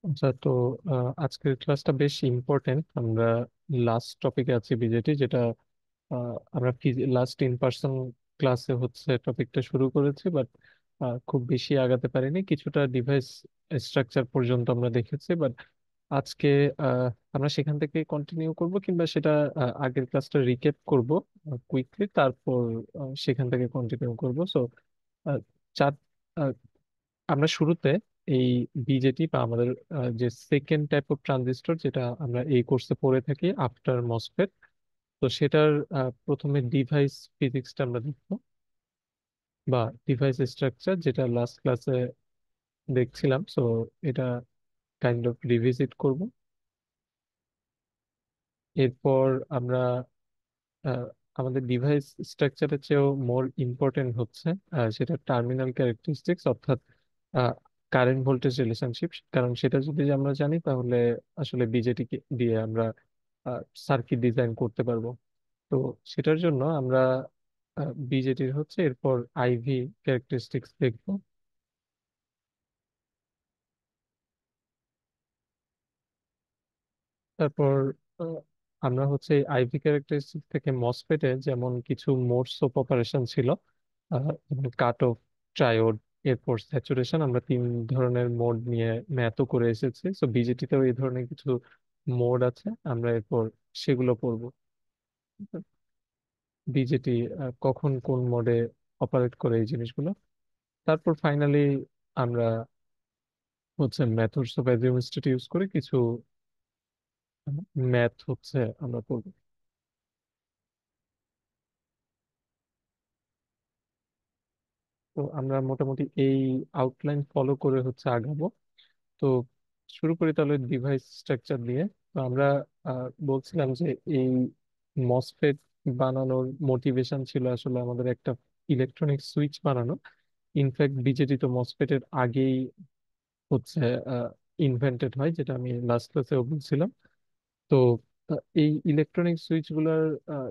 আচ্ছা, তো আজকের ক্লাসটা বেশ ইম্পর্টেন্ট। আমরা লাস্ট টপিকে আছি, বিজেটি, যেটা আমরা লাস্ট ইন পার্সন ক্লাসে হচ্ছে টপিকটা শুরু করেছি, বাট খুব বেশি আগাতে পারিনি। কিছুটা ডিভাইস স্ট্রাকচার পর্যন্ত আমরা দেখেছি, বাট আজকে আহ, আমরা সেখান থেকে কন্টিনিউ করব, কিংবা সেটা আগের ক্লাসটা রিক্যাপ করব কুইকলি, তারপর সেখান থেকে কন্টিনিউ করব। সো চার আমরা শুরুতে এই বিজেটি বা আমাদের যে সেকেন্ড টাইপ অফ ট্রানজিস্টর, যেটা আমরা এই কোর্সে পড়ে থাকি আফটার মসফেট, তো সেটার প্রথমে ডিভাইস ফিজিক্সটা আমরা দেখবো, বা ডিভাইস স্ট্রাকচার, যেটা লাস্ট ক্লাসে দেখছিলাম। সো এটা কাইন্ড অফ রিভিজিট করব। এরপর আমরা আহ, আমাদের ডিভাইস স্ট্রাকচারের চেয়েও মোর ইম্পর্টেন্ট হচ্ছে সেটা টার্মিনাল ক্যারেক্টারিস্টিক্স, অর্থাৎ কারেন্ট ভোল্টেজ রিলেশনশিপ। কারণ সেটা যদি আমরা জানি, তাহলে আসলে বিজেটি দিয়ে আমরা সার্কিট ডিজাইন করতে পারবো। তো সেটার জন্য আমরা বিজেটির হচ্ছে এরপর আইভি ক্যারেক্টারিস্টিক্স দেখবো। তারপর আহ, আমরা হচ্ছে আইভি ক্যারেক্টারিস্টিক্স থেকে মসফেটে যেমন কিছু মোডস অফ অপারেশন ছিল, কাট অফ, ট্রায়োড, এরপর স্যাচুরেশন, আমরা তিন ধরনের মোড নিয়ে ম্যাথও করে এসেছি। সো বিজেটিতেও এই ধরনের কিছু মোড আছে, আমরা এরপর সেগুলো পড়বো। বিজেটি কখন কোন মোডে অপারেট করে, এই জিনিসগুলো। তারপর ফাইনালি আমরা হচ্ছে মেথডস অফ অ্যাজিউমস্টেট ইউজ করে কিছু ম্যাথ হচ্ছে আমরা পড়বো। তো আমরা মোটামুটি এই আউটলাইন ফলো করে হচ্ছে আগাবো। তো শুরু করি তাহলে ডিভাইস স্ট্রাকচার দিয়ে। তো আমরা বলছিলাম যে এই মসফেট বানানোর মোটিভেশন ছিল আসলে আমাদের একটা ইলেকট্রনিক সুইচ বানানো। ইনফ্যাক্ট বিজেটি তো মসফেটের আগেই হচ্ছে ইনভেন্টেড হয়, যেটা আমি লাস্ট ক্লাসেও বলছিলাম। তো এই ইলেকট্রনিক সুইচ গুলার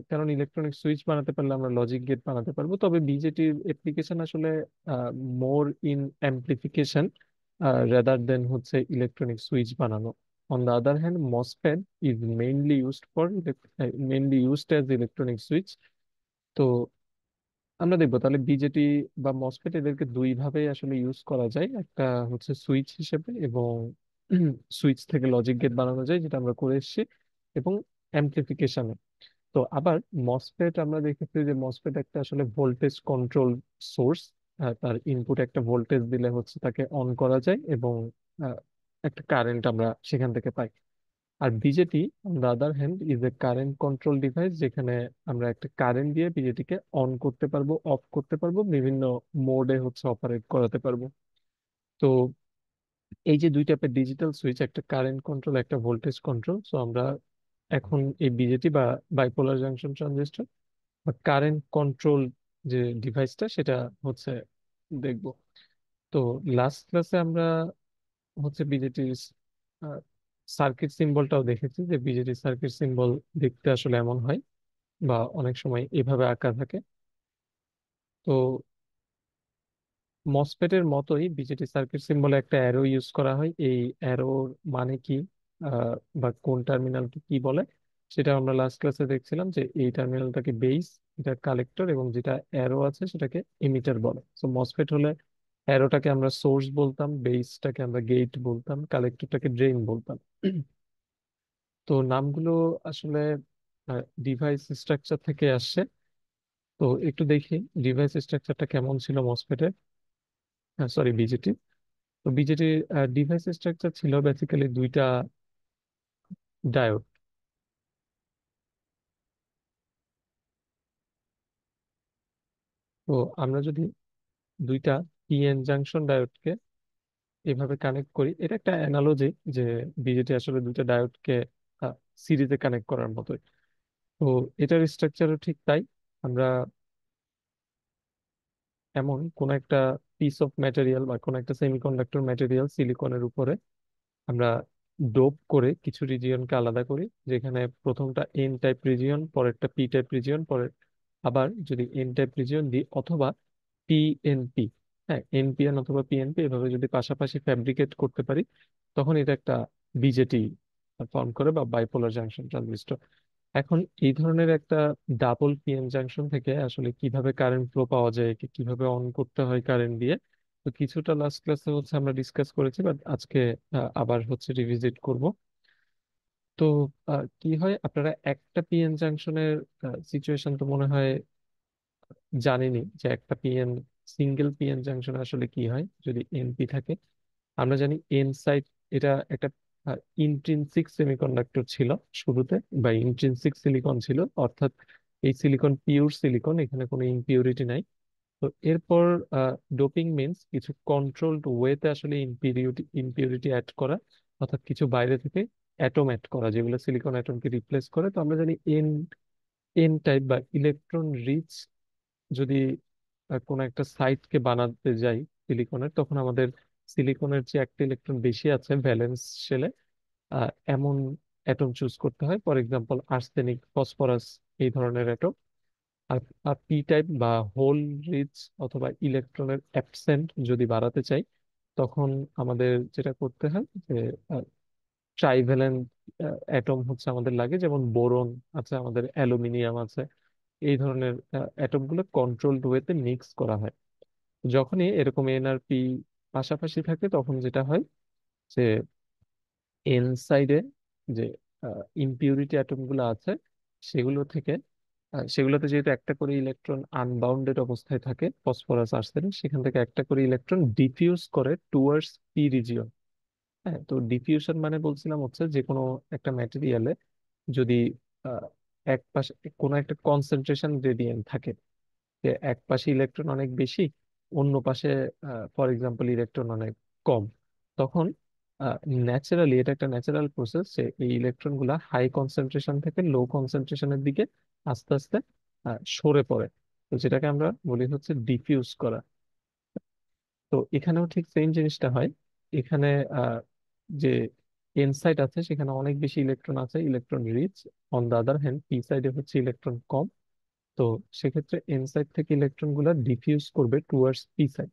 কারণ ইলেকট্রনিক সুইচ বানাতে পারলে আমরা লজিক গেট বানাতে পারবো। তবে বিজেটির অ্যাপ্লিকেশন আসলে more in amplification rather than হচ্ছে ইলেকট্রনিক সুইচ বানানো। On the other hand, MOSFET is mainly used as electronic switch. তো আমরা দেখবো তাহলে বিজেটি বা মসফেট এদেরকে দুই ভাবে আসলে ইউজ করা যায়। একটা হচ্ছে সুইচ হিসেবে, এবং সুইচ থেকে লজিক গেট বানানো যায়, যেটা আমরা করে এসেছি, এবং অ্যাম্প্লিফিকেশনে। তো আবার মসফেট আমরা দেখেছি যে মসফেট একটা আসলে ভোল্টেজ কন্ট্রোল সোর্স। তার ইনপুট একটা ভোল্টেজ দিলে হচ্ছে তাকে অন করা যায়, এবং আহ, একটা কারেন্ট আমরা সেখান থেকে পাই। আর BJT on the other hand is a current control device, যেখানে আমরা একটা কারেন্ট দিয়ে বিজেটিকে অন করতে পারবো, অফ করতে পারবো, বিভিন্ন মোডে হচ্ছে অপারেট করাতে পারবো। তো এই যে দুই টাইপের ডিজিটাল সুইচ, একটা কারেন্ট কন্ট্রোল, একটা ভোল্টেজ কন্ট্রোল। সো আমরা এখন এই বিজেটি বা বাইপোলার জাংশন ট্রানজিস্টর বা কারেন্ট কন্ট্রোল যে ডিভাইসটা, সেটা হচ্ছে দেখব। তো লাস্ট ক্লাসে আমরা হচ্ছে বিজেটির সার্কিট সিম্বলটাও দেখেছি, যে বিজেটি সার্কিট সিম্বল দেখতে আসলে এমন হয়, বা অনেক সময় এভাবে আঁকা থাকে। তো মসফেটের মতোই বিজেটি সার্কিট সিম্বলে একটা অ্যারো ইউজ করা হয়। এই অ্যারোর মানে কি, আহ, বা কোন টার্মিনালকে কি বলে, সেটা আমরা লাস্ট ক্লাসে দেখছিলাম, যে এই টার্মিনালটাকে বেস, এটা কালেক্টর, এবং যেটা অ্যারো আছে সেটাকে এমিটার বলে। তো মসফেট হলে অ্যারোটাকে আমরা সোর্স বলতাম, বেসটাকে আমরা গেট বলতাম, কালেক্টরটাকে ড্রেন বলতাম। তো নামগুলো আসলে ডিভাইস স্ট্রাকচার থেকে আসছে। তো একটু দেখি ডিভাইস স্ট্রাকচারটা কেমন ছিল মসফেটের, সরি বিজেটি। তো বিজেটির ডিভাইস স্ট্রাকচার ছিল বেসিক্যালি দুইটা ডায়োড। তো আমরা যদি দুইটা পিএন জাংশন ডায়োডকে এভাবে কানেক্ট করি, এটা একটা অ্যানালজি, যে বিজেটি আসলে দুইটা ডায়োডকে সিরিজে কানেক্ট করার মতোই। তো এটার স্ট্রাকচারও ঠিক তাই। আমরা এমন কোন একটা পিস অফ ম্যাটেরিয়াল বা কোন একটা সেমিকন্ডাক্টর ম্যাটেরিয়াল সিলিকনের উপরে আমরা ডোপ করে কিছু রিজিয়নকে আলাদা করি, যেখানে প্রথমটা এন টাইপ রিজিয়ন, পরেরটা পি টাইপ রিজিয়ন, পরে আবার যদি এন টাইপ রিজিয়ন দিই, অথবা পিএনপি। হ্যাঁ, এনপিএন অথবা পিএনপি এভাবে যদি পাশাপাশি ফ্যাব্রিকেট করতে পারি, তখন এটা একটা বিজেটি ফর্ম করে, বা বাইপোলার জাংশন ট্রানজিস্টর। এখন এই ধরনের একটা ডাবল পিএন জাংশন থেকে আসলে কিভাবে কারেন্ট ফ্লো পাওয়া যায়, একে কিভাবে অন করতে হয় কারেন্ট দিয়ে, তো কিছুটা লাস্ট ক্লাসে হচ্ছে আমরা ডিসকাস করেছি, বাট আজকে আবার হচ্ছে রিভিজিট করব। তো কি হয়, আপনারা একটা পিএন জাংশনের সিচুয়েশন তো মনে হয় জানেনই, যে একটা পিএন, সিঙ্গেল পিএন জাংশন আসলে কি হয় যদি এনপি থাকে। আমরা জানি এন সাইড, এটা একটা ইন্ট্রিনসিক সেমিকন্ডাক্টর ছিল শুরুতে, বা ইন্ট্রিনসিক সিলিকন ছিল, অর্থাৎ এই সিলিকন পিওর সিলিকন, এখানে কোনো ইম্পিউরিটি নাই। তো এরপর ডোপিং মিন্স কিছু কন্ট্রোলড ওয়েতে আসলে ইম্পিউরিটি অ্যাড করা, অর্থাৎ কিছু বাইরে থেকে অ্যাটম অ্যাড করা, যেগুলো সিলিকন অ্যাটমকে রিপ্লেস করে। তো আমরা জানি এন এন টাইপ বা ইলেকট্রন রিচ যদি কোনো একটা সাইটকে বানাতে যাই সিলিকনের, তখন আমাদের সিলিকনের যে একটা ইলেকট্রন বেশি আছে ভ্যালেন্স শেলে, এমন অ্যাটম চুজ করতে হয়, ফর এক্সাম্পল আর্সেনিক, ফসফরাস, এই ধরনের অ্যাটম। আর পি টাইপ বা হোল রিচ অথবা ইলেকট্রনের অ্যাবসেন্ট যদি বাড়াতে চাই, তখন আমাদের যেটা করতে হয় যে ট্রাইভ্যালেন্ট অ্যাটম হচ্ছে আমাদের লাগে, যেমন বোরন আছে, আমাদের অ্যালুমিনিয়াম আছে। এই ধরনের অ্যাটম গুলো কন্ট্রোলড ওয়েতে মিক্স করা হয়। যখনই এরকম এন আর পি পাশাপাশি থাকে, তখন যেটা হয় যে এন সাইডে যে ইম্পিউরিটি অ্যাটম গুলো আছে, সেগুলো থেকে সেগুলোতে যেহেতু একটা করে ইলেকট্রন আনবাউন্ডেড অবস্থায় থাকে, ফসফরাস আর্সেনিক, সেখান থেকে একটা করে ইলেকট্রন ডিফিউজ করে টুয়ার্ডস পি রিজিয়ন। হ্যাঁ, তো ডিফিউশন মানে বলছিলাম হচ্ছে যে কোনো একটা ম্যাটেরিয়ালে যদি আহ, এক পাশে কোনো একটা কনসেন্ট্রেশন গ্রেডিয়েন্ট থাকে, যে এক পাশে ইলেকট্রন অনেক বেশি, অন্য পাশে ফর এক্সাম্পল ইলেকট্রন অনেক কম, তখন ন্যাচারালি, এটা একটা ন্যাচারাল প্রসেস, যে এই ইলেকট্রন গুলা হাই কনসেন্ট্রেশন থেকে লো কনসেন্ট্রেশনের দিকে আস্তে আস্তে সরে পড়ে। তো যেটাকে আমরা বলি হচ্ছে ডিফিউজ করা। তো এখানেও ঠিক সেম জিনিসটা হয়। এখানে আহ, যে এন সাইড আছে সেখানে অনেক বেশি ইলেকট্রন আছে, electron rich. On the other hand P সাইডে হচ্ছে ইলেকট্রন কম। তো সেক্ষেত্রে এন সাইড থেকে ইলেকট্রন গুলা ডিফিউজ করবে টুয়ার্ডস পি সাইড।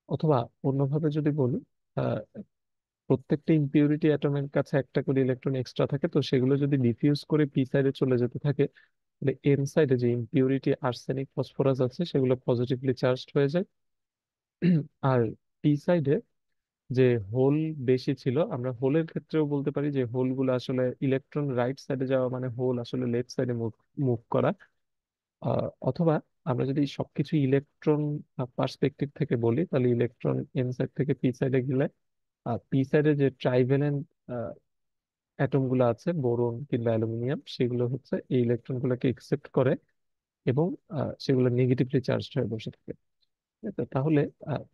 অথবা অন্যভাবে যদি বলি, আহ, প্রত্যেকটা ইম্পিউরিটি অ্যাটমের কাছে একটা করে ইলেকট্রন এক্সট্রা থাকে, তো সেগুলো যদি ডিফিউজ করে পি সাইডে চলে যেতে থাকে, তাহলে এন সাইডে যে ইম্পিউরিটি আর্সেনিক, ফসফরাস আছে, সেগুলো পজিটিভলি চার্জড হয়ে যায়। আর পি সাইডে যে হোল বেশি ছিল, আমরা হোলের ক্ষেত্রেও বলতে পারি যে হোলগুলো আসলে ইলেকট্রন রাইট সাইডে যাওয়া মানে হোল আসলে লেফট সাইডে মুভ মুভ করা। অথবা আমরা যদি সবকিছু ইলেকট্রন পার্সপেক্টিভ থেকে বলি, তাহলে ইলেকট্রন এন সাইড থেকে পি সাইডে গেলে পি সাইডে যে ট্রাইভ্যালেন্ট অ্যাটম গুলো আছে, বোরন কিংবা অ্যালুমিনিয়াম, সেগুলো হচ্ছে এই ইলেকট্রন গুলোকে একসেপ্ট করে, এবং সেগুলো নেগেটিভলি চার্জড হয়ে বসে থাকে। ঠিক আছে? তাহলে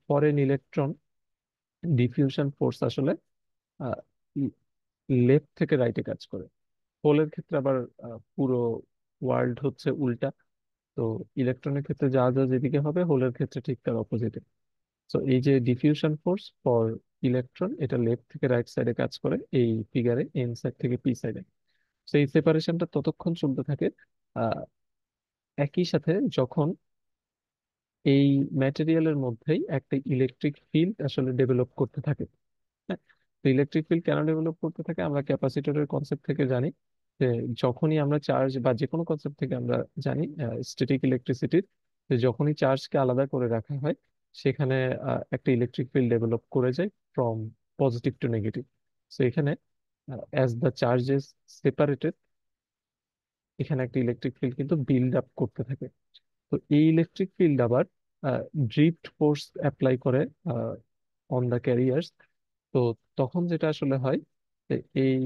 ফরেন ইলেকট্রন ডিফিউশন ফোর্স আসলে লেফট থেকে রাইটে কাজ করে। হোলের ক্ষেত্রে আবার পুরো ওয়ার্ল্ড হচ্ছে উল্টা। তো ইলেকট্রনের ক্ষেত্রে যা যা যেদিকে হবে, হোলের ক্ষেত্রে ঠিক তার অপোজিটে। তো এই যে ডিফিউশন ফোর্স ফর ইলেকট্রন, এটা লেফট থেকে রাইট সাইডে কাজ করে এই ফিগারে, এন সাইড থেকে পি সাইডে। তো এই সেপারেশনটা ততক্ষণ চলতে থাকে। আহ, একই সাথে যখন এই ম্যাটেরিয়ালের মধ্যেই একটা ইলেকট্রিক ফিল্ড আসলে ডেভেলপ করতে থাকে। হ্যাঁ, তো ইলেকট্রিক ফিল্ড কেন ডেভেলপ করতে থাকে, আমরা ক্যাপাসিটরের কনসেপ্ট থেকে জানি, যে যখনই আমরা চার্জ, বা যে কোনো কনসেপ্ট থেকে আমরা জানি স্ট্যাটিক ইলেকট্রিসিটির, যে যখনই চার্জকে আলাদা করে রাখা হয়, সেখানে একটা ইলেকট্রিক ফিল্ড ডেভেলপ করে যায় from positive to negative. So এখানে as the charge is separated, এখানে একটা ইলেকট্রিক ফিল্ড কিন্তু বিল্ড আপ করতে থাকে। তো এই ইলেকট্রিক ফিল্ড আবার ড্রিফট ফোর্স অ্যাপ্লাই করে অন দ্য ক্যারিয়ার্স। তো তখন যেটা আসলে হয়, যে এই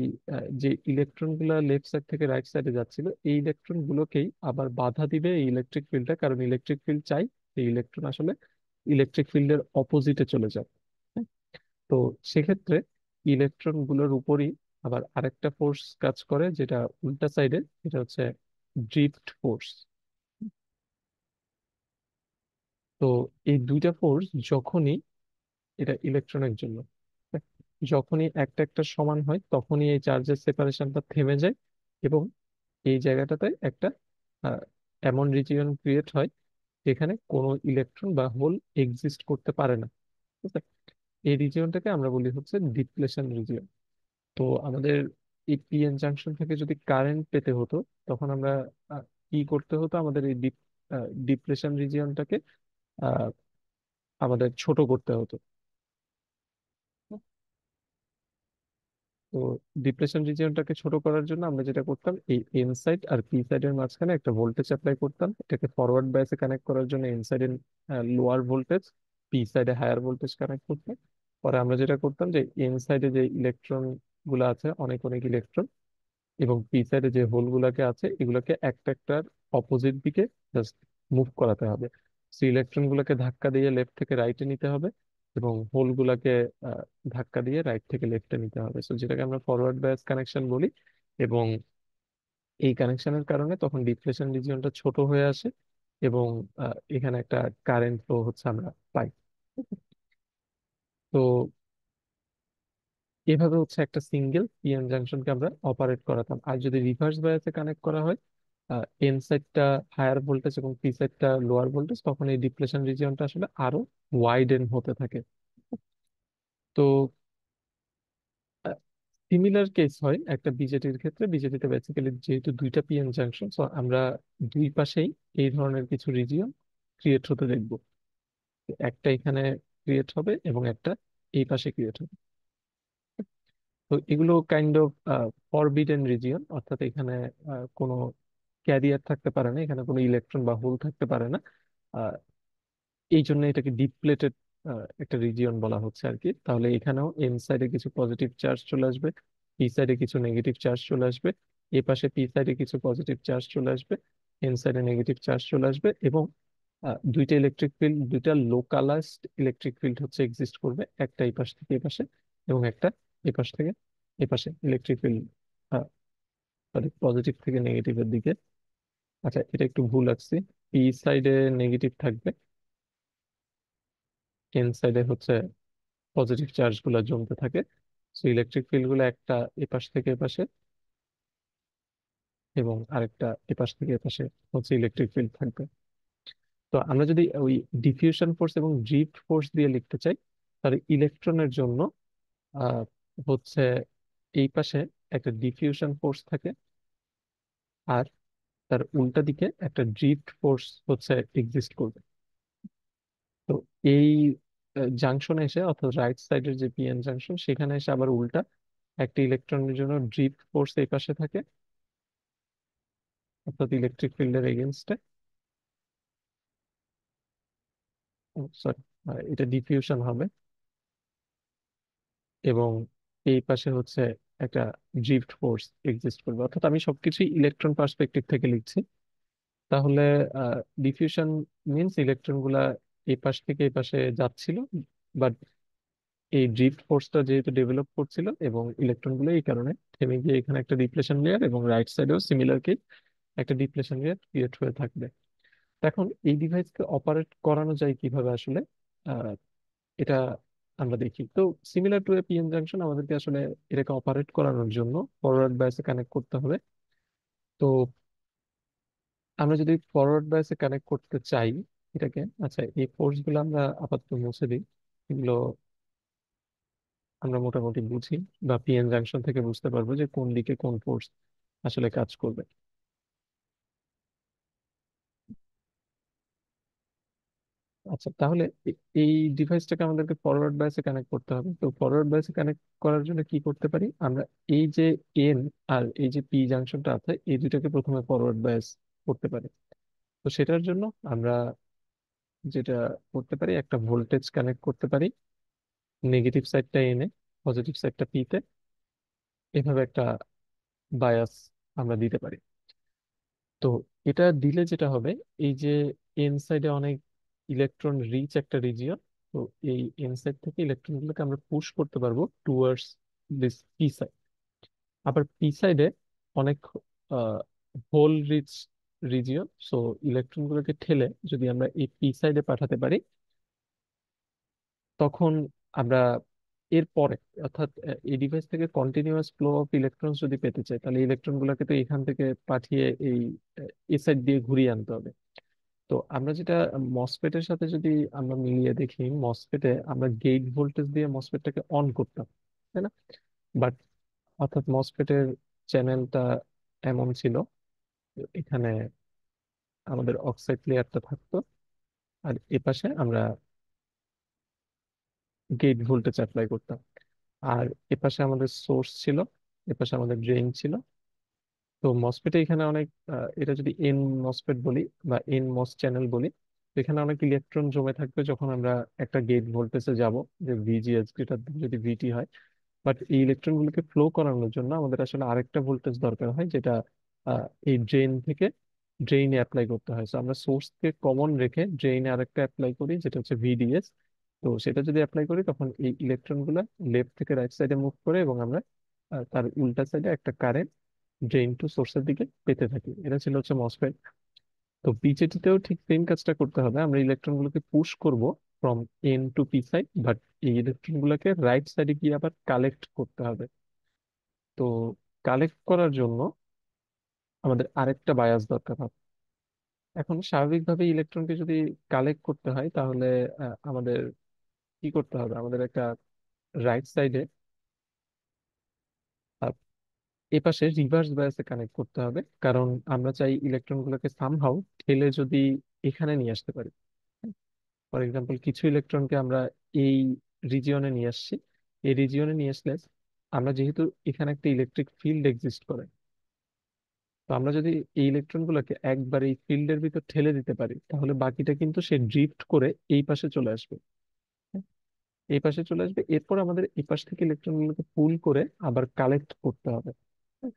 যে ইলেকট্রন গুলা লেফট সাইড থেকে রাইট সাইডে যাচ্ছিল, এই ইলেকট্রন গুলোকেই আবার বাধা দিবে এই ইলেকট্রিক ফিল্ডটা, কারণ ইলেকট্রিক ফিল্ড চাই এই ইলেকট্রন আসলে ইলেকট্রিক ফিল্ডের অপোজিটে চলে যায়। হ্যাঁ? তো সেক্ষেত্রে ইলেকট্রন গুলোর উপরই আবার আরেকটা ফোর্স কাজ করে, যেটা উল্টা সাইডে, এটা হচ্ছে ড্রিফট ফোর্স। তো এই দুইটা ফোর্স যখনই, এটা ইলেকট্রনের জন্য, হ্যাঁ, যখনই একটা একটা সমান হয়, তখনই এই চার্জের সেপারেশনটা থেমে যায়, এবং এই জায়গাটাতে একটা আহ, এমন রিজিয়ন ক্রিয়েট হয় যেখানে কোনো ইলেকট্রন বা হোল এক্সিস্ট করতে পারে না। ঠিক আছে? এই রিজিয়নটাকে আমরা বলি হচ্ছে ডিপ্লেশন রিজিয়ন। তো আমাদের এই পিএন জাংশন থেকে যদি কারেন্ট পেতে হতো, তখন আমরা কি করতে হতো, আমাদের এই ডিপ্লেশন রিজিয়নটাকে আমাদের ছোট করতে হতো। তো ডিপ্রেশন রিজিয়নটাকে ছোট করার জন্য আমরা যেটা করতাম, এই এন সাইড আর পি সাইডের মাঝখানে একটা ভোল্টেজ অ্যাপ্লাই করতাম। এটাকে ফরওয়ার্ড বায়াসে কানেক্ট করার জন্য এন সাইডে লোয়ার ভোল্টেজ, পি সাইডে হায়ার ভোল্টেজ কানেক্ট করতাম। পরে আমরা যেটা করতাম যে এন সাইডে যে ইলেকট্রন গুলো আছে, অনেক অনেক ইলেকট্রন, এবং পি সাইডে যে হোল গুলাকে আছে, এগুলোকে একটা একটার অপোজিট দিকে জাস্ট মুভ করাতে হবে। সো ইলেকট্রন গুলোকে ধাক্কা দিয়ে লেফট থেকে রাইটে নিতে হবে, এবং হোল গুলাকে আহ, ধাক্কা দিয়ে রাইট থেকে লেফটে নিতে হবে। সো যেটাকে আমরা ফরওয়ার্ড বায়াস কানেকশন বলি। এবং এই কানেকশনের কারণে তখন ডিপ্লেশন রিজিয়নটা ছোট হয়ে আসে, এবং এখানে একটা কারেন্ট ফ্লো হচ্ছে আমরা পাই। তো এভাবে হচ্ছে একটা সিঙ্গেল পিএন জাংশনকে আমরা অপারেট করাতাম। আর যদি রিভার্স বায়াসে কানেক্ট করা হয়, এন সাইডটা হায়ার ভোল্টেজ এবং পি সাইডটা লোয়ার ভোল্টেজ, তখন এই ডিপ্লেশন রিজিয়নটা আসলে আরো ওয়াইডেন হতে থাকে। তো সিমিলার কেস হয় একটা বিজেটির ক্ষেত্রে। বিজেটিতে বেসিক্যালি যেহেতু দুইটা পিএন জাংশন, সো আমরা দুই পাশেই এই ধরনের কিছু রিজিয়ন ক্রিয়েট হতে দেখবো। একটা এখানে ক্রিয়েট হবে এবং একটা এই পাশে ক্রিয়েট হবে। তো এগুলো কাইন্ড অফ ফরবিডেন রিজিয়ন, অর্থাৎ এখানে কোনো ক্যারিয়ার থাকতে পারে না, এখানে কোনো ইলেকট্রন বা হোল থাকতে পারে না। এই জন্য এটাকে ডিপ্লেটেড একটা রিজিয়ন বলা হচ্ছে আর কি। তাহলে এখানেও এন সাইডে কিছু পজিটিভ চার্জ চলে আসবে, পি সাইডে কিছু নেগেটিভ চার্জ চলে আসবে, এ পাশে পি সাইডে কিছু পজিটিভ চার্জ চলে আসবে, এন সাইডে নেগেটিভ চার্জ চলে আসবে, এবং দুইটা ইলেকট্রিক ফিল্ড, দুইটা লোকালাইজড ইলেকট্রিক ফিল্ড হচ্ছে এক্সিস্ট করবে, একটা এই পাশ থেকে এই পাশে, এবং একটা এই পাশ থেকে এই পাশে ইলেকট্রিক ফিল্ড, সরি, পজিটিভ থেকে নেগেটিভের দিকে। আচ্ছা, এটা একটু ভুল আসছে, পি সাইডে নেগেটিভ থাকবে, এন সাইডে হচ্ছে পজিটিভ চার্জ গুলা জমতে থাকে। সো ইলেকট্রিক ফিল্ড গুলো একটা এপাশ থেকে এপাশে, এবং আরেকটা এপাশ থেকে এপাশে হচ্ছে ইলেকট্রিক ফিল্ড থাকবে। তো আমরা যদি ওই ডিফিউশন ফোর্স এবং ড্রিফট ফোর্স দিয়ে লিখতে চাই, তাহলে ইলেকট্রনের জন্য আহ, হচ্ছে এই পাশে একটা ডিফিউশন ফোর্স থাকে, আর তার উল্টা দিকে একটা ড্রিফট ফোর্স হচ্ছে এক্সিস্ট করবে। তো এই জাংশনে এসে, অর্থাৎ রাইট সাইডের যে পিএন জাংশন, সেখানে এসে আবার উল্টা একটা ইলেকট্রনের জন্য ড্রিফট ফোর্স এই পাশে থাকে, অর্থাৎ ইলেকট্রিক ফিল্ডের এগেনস্টে। সরি, এটা ডিফিউশন হবে, এবং এই পাশে হচ্ছে একটা ড্রিফট ফোর্স এক্সিস্ট করবে। অর্থাৎ আমি সবকিছু ইলেকট্রন পার্সপেক্টিভ থেকে লিখছি। তাহলে ডিফিউশন মিনস ইলেকট্রন গুলা এই পাশ থেকে এই পাশে যাচ্ছিল, বাট এই ড্রিফট ফোর্সটা যেহেতু ডেভেলপ করছিল, এবং ইলেকট্রন গুলো এই কারণে থেমে গিয়ে এখানে একটা ডিপ্লেশন লেয়ার, এবং রাইট সাইডেও সিমিলার কেস একটা ডিপ্লেশন লেয়ার ক্রিয়েট হয়ে থাকবে। এখন এই ডিভাইসকে অপারেট করানো যায় কিভাবে আসলে, আহ, এটা আমরা দেখি। তো similar to A PN junction, আমাদেরকে আসলে এটাকে অপারেট করানোর জন্য ফরওয়ার্ড বায়াসে কানেক্ট করতে হবে। তো আমরা যদি ফরওয়ার্ড বায়াসে কানেক্ট করতে চাই এটাকে, আচ্ছা, এই ফোর্স গুলো আমরা আপাতত মুছে দিই। এগুলো আমরা মোটামুটি বুঝি, বা পিএন জাংশন থেকে বুঝতে পারবো যে কোন দিকে কোন ফোর্স আসলে কাজ করবে। আচ্ছা, তাহলে এই ডিভাইসটাকে আমাদেরকে ফরওয়ার্ড বায়াসে কানেক্ট করতে হবে। তো ফরওয়ার্ড বায়াসে কানেক্ট করার জন্য কি করতে পারি আমরা, এই যে এন আর এই যে পি জাংশনটা আছে, এই দুইটাকে প্রথমে ফরওয়ার্ড বায়াস করতে পারি। তো সেটার জন্য আমরা যেটা করতে পারি, একটা ভোল্টেজ কানেক্ট করতে পারি নেগেটিভ সাইডটা এনে, পজিটিভ সাইডটা পি তে, এভাবে একটা বায়াস আমরা দিতে পারি। তো এটা দিলে যেটা হবে, এই যে এন সাইডে অনেক ইলেকট্রন রিচ একটা রিজিয়ন, তো এই এন সাইড থেকে ইলেকট্রন গুলোকে আমরা পুশ করতে পারবো টুয়ার্ডস দিস পি সাইড। আবার পি সাইডে অনেক hole rich region, so electron গুলোকে ঠেলে যদি আমরা এই পি সাইডে পাঠাতে পারি, তখন আমরা এর পরে, অর্থাৎ এই ডিভাইস থেকে কন্টিনিউয়াস ফ্লো অফ ইলেকট্রন যদি পেতে চাই, তাহলে ইলেকট্রন গুলোকে তো এখান থেকে পাঠিয়ে এই এ সাইড দিয়ে ঘুরিয়ে আনতে হবে। তো আমরা যেটা মসফেটের সাথে যদি আমরা মিলিয়ে দেখি, মসফেটে আমরা গেট ভোল্টেজ দিয়ে মসফেটটাকে অন করতাম, তাই না? বাট অর্থাৎ মসফেটের চ্যানেলটা এমন ছিল, এখানে আমাদের অক্সাইড লেয়ারটা থাকতো, আর এপাশে আমরা গেট ভোল্টেজ অ্যাপ্লাই করতাম। আর এপাশে আমাদের সোর্স ছিল, এপাশে আমাদের ড্রেন ছিল। তো মসফেটে এখানে অনেক এটা যদি এন মসফেট বলি বা এন মস চ্যানেল বলি, তো এখানে অনেক ইলেকট্রন জমে থাকবে যখন আমরা একটা গেট ভোল্টেজে যাব, যে ভিজিএস গ্রেটার যদি ভিটি হয়। বাট এই ইলেকট্রন গুলোকে ফ্লো করানোর জন্য আমাদের আসলে আরেকটা ভোল্টেজ দরকার হয়, যেটা এই ড্রেন থেকে ড্রেইনে অ্যাপ্লাই করতে হয়। তো আমরা সোর্সকে কমন রেখে ড্রেইনে আরেকটা অ্যাপ্লাই করি, যেটা হচ্ছে ভিডিএস। তো সেটা যদি অ্যাপ্লাই করি, তখন এই ইলেকট্রন গুলা লেফট থেকে রাইট সাইডে মুভ করে, এবং আমরা তার উল্টা সাইডে একটা কারেন্ট ড্রেইন টু সোর্সের দিকে পেতে থাকি। এটা ছিল হচ্ছে মসফেট। তো বিজেটিতেও ঠিক সেম কাজটা করতে হবে, আমরা ইলেকট্রন গুলোকে পুশ করব from N to P side, but এই ইলেকট্রন গুলোকে রাইট সাইডে গিয়ে আবার কালেক্ট করতে হবে। তো কালেক্ট করার জন্য আমাদের আরেকটা বায়াস দরকার হবে। এখন স্বাভাবিকভাবে ইলেকট্রনকে যদি কালেক্ট করতে হয়, তাহলে আমাদের কি করতে হবে? আমাদের একটা রাইট সাইডে এপাশে রিভার্স বায়াসে কানেক্ট করতে হবে, কারণ আমরা চাই ইলেকট্রন গুলোকে সামহাউ ঠেলে যদি এখানে নিয়ে আসতে পারি। ফর এক্সাম্পল, কিছু ইলেকট্রনকে আমরা এই রিজিয়নে নিয়ে আসছি। এই রিজিয়নে নিয়ে আসলে আমরা যেহেতু এখানে একটা ইলেকট্রিক ফিল্ড এক্সিস্ট করে, তো আমরা যদি এই ইলেকট্রন গুলোকে একবার এই ফিল্ডের ভিতর ঠেলে দিতে পারি, তাহলে বাকিটা কিন্তু সে ড্রিফট করে এই পাশে চলে আসবে। হ্যাঁ? এই পাশে চলে আসবে, এরপর আমাদের এই পাশ থেকে ইলেকট্রন গুলোকে পুল করে আবার কালেক্ট করতে হবে। হ্যাঁ?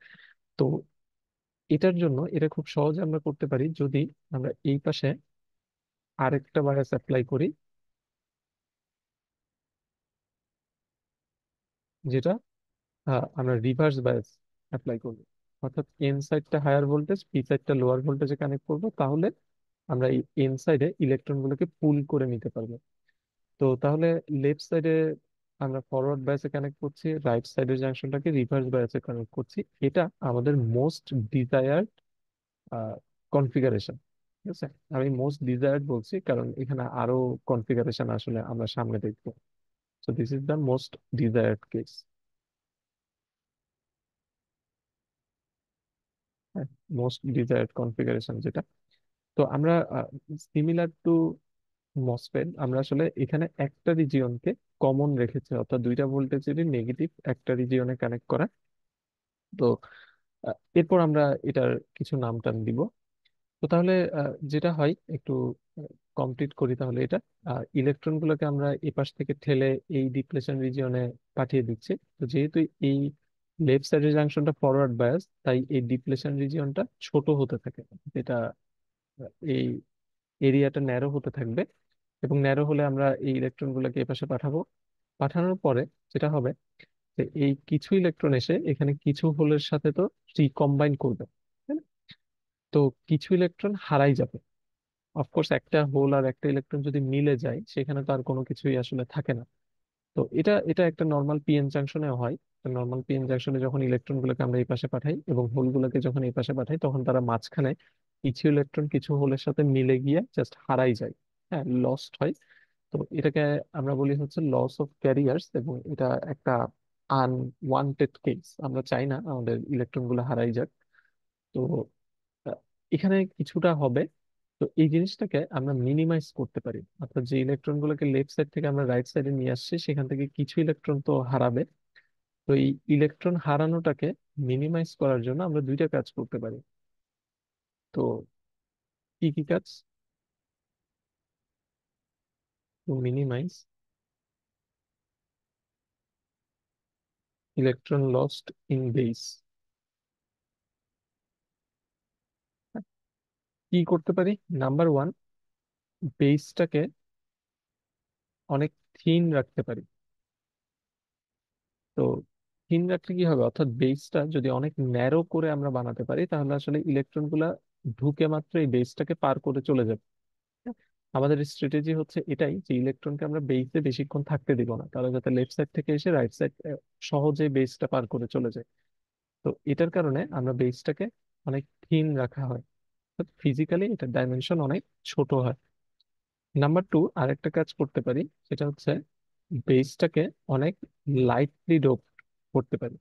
তো এটার জন্য এটা খুব সহজে আমরা করতে পারি, যদি আমরা এই পাশে আরেকটা বায়াস অ্যাপ্লাই করি, যেটা আমরা রিভার্স বায়াস অ্যাপ্লাই করব। অর্থাৎ এন সাইডটা হায়ার ভোল্টেজ, পি সাইডটা লোয়ার ভোল্টেজে কানেক্ট করব, তাহলে আমরা এই এন সাইডে ইলেকট্রন গুলোকে পুল করে নিতে পারবো। তো তাহলে লেফট সাইডে আমরা ফরওয়ার্ড বায়াসে কানেক্ট করছি, রাইট সাইডের জাংশনটাকে রিভার্স বায়াসে কানেক্ট করছি। এটা আমাদের মোস্ট ডিজায়ার্ড কনফিগারেশন। ঠিক আছে, আমি মোস্ট ডিজায়ার্ড বলছি কারণ এখানে আরো কনফিগারেশন আসলে আমরা সামনে দেখবো। So this is the most desired case. হ্যাঁ, মোস্ট ডিজায়ার্ড কনফিগারেশন যেটা। তো আমরা সিমিলার টু মসফেট, আমরা আসলে এখানে একটা রিজিয়নকে কমন রেখেছি, অর্থাৎ দুইটা ভোল্টেজেরই নেগেটিভ একটা রিজিয়নে কানেক্ট করা। তো এরপর আমরা এটার কিছু নাম টাম দিব। তো তাহলে যেটা হয় একটু কমপ্লিট করি তাহলে এটা। ইলেকট্রন গুলোকে আমরা এপাশ থেকে ঠেলে এই ডিপ্লেশন রিজিয়নে পাঠিয়ে দিচ্ছি। তো যেহেতু এই লেফট সাইডের জাংশনটা ফরওয়ার্ড বায়াস, তাই এই ডিপ্লেশন রিজিয়নটা ছোট হতে থাকে, যেটা এই এরিয়াটা ন্যারো হতে থাকবে। এবং ন্যারো হলে আমরা এই ইলেকট্রন গুলোকে এপাশে পাঠাবো। পাঠানোর পরে যেটা হবে, যে এই কিছু ইলেকট্রন এসে এখানে কিছু হোলের সাথে তো রিকম্বাইন করবে, তাই না? তো কিছু ইলেকট্রন হারাই যাবে। অফকোর্স একটা হোল আর একটা ইলেকট্রন যদি মিলে যায়, সেখানে তো আর কোনো কিছুই আসলে থাকে না। তো এটা এটা একটা নর্মাল পিএন জাংশনে হয়। নর্মাল পিএন জাংশনে যখন ইলেকট্রন গুলোকে আমরা এই পাশে পাঠাই এবং হোল গুলোকে যখন এই পাশে পাঠাই, তখন তারা মাঝখানে কিছু ইলেকট্রন কিছু হোলের সাথে মিলে গিয়ে জাস্ট হারাই যায়। হ্যাঁ, লস্ট হয়। তো এটাকে আমরা বলি হচ্ছে লস অফ ক্যারিয়ার্স, এবং এটা একটা আনওয়ান্টেড কেস। আমরা চাই না আমাদের ইলেকট্রন গুলো হারাই যাক। তো আহ, এখানে কিছুটা হবে। তো এই জিনিসটাকে আমরা মিনিমাইজ করতে পারি, অর্থাৎ যে ইলেকট্রন গুলোকে লেফট সাইড থেকে আমরা রাইট সাইডে নিয়ে আসছি, সেখান থেকে কিছু ইলেকট্রন তো হারাবে। তো এই ইলেকট্রন হারানোটাকে মিনিমাইজ করার জন্য আমরা দুইটা কাজ করতে পারি। তো কি কি কাজ? To minimize electron lost in base, কি করতে পারি? নাম্বার ওয়ান, বেসটাকে অনেক থিন রাখতে পারি। তো থিন রাখলে কি হবে, অর্থাৎ বেসটা যদি অনেক ন্যারো করে আমরা বানাতে পারি, তাহলে আসলে ইলেকট্রন গুলা ঢুকে মাত্র এই বেসটাকে পার করে চলে যাবে। হ্যাঁ? আমাদের স্ট্র্যাটেজি হচ্ছে এটাই, যে ইলেকট্রনকে আমরা বেসে বেশিক্ষণ থাকতে দিব না, তাহলে যাতে লেফট সাইড থেকে এসে রাইট সাইড সহজে বেসটা পার করে চলে যায়। তো এটার কারণে আমরা বেসটাকে অনেক থিন রাখা হয়। ফিজিক্যালি এটা ডাইমেনশন অনেক ছোট হয়। নাম্বার টু, আরেকটা কাজ করতে পারি, সেটা হচ্ছে বেসটাকে অনেক লাইটলি ডোপ করতে পারি।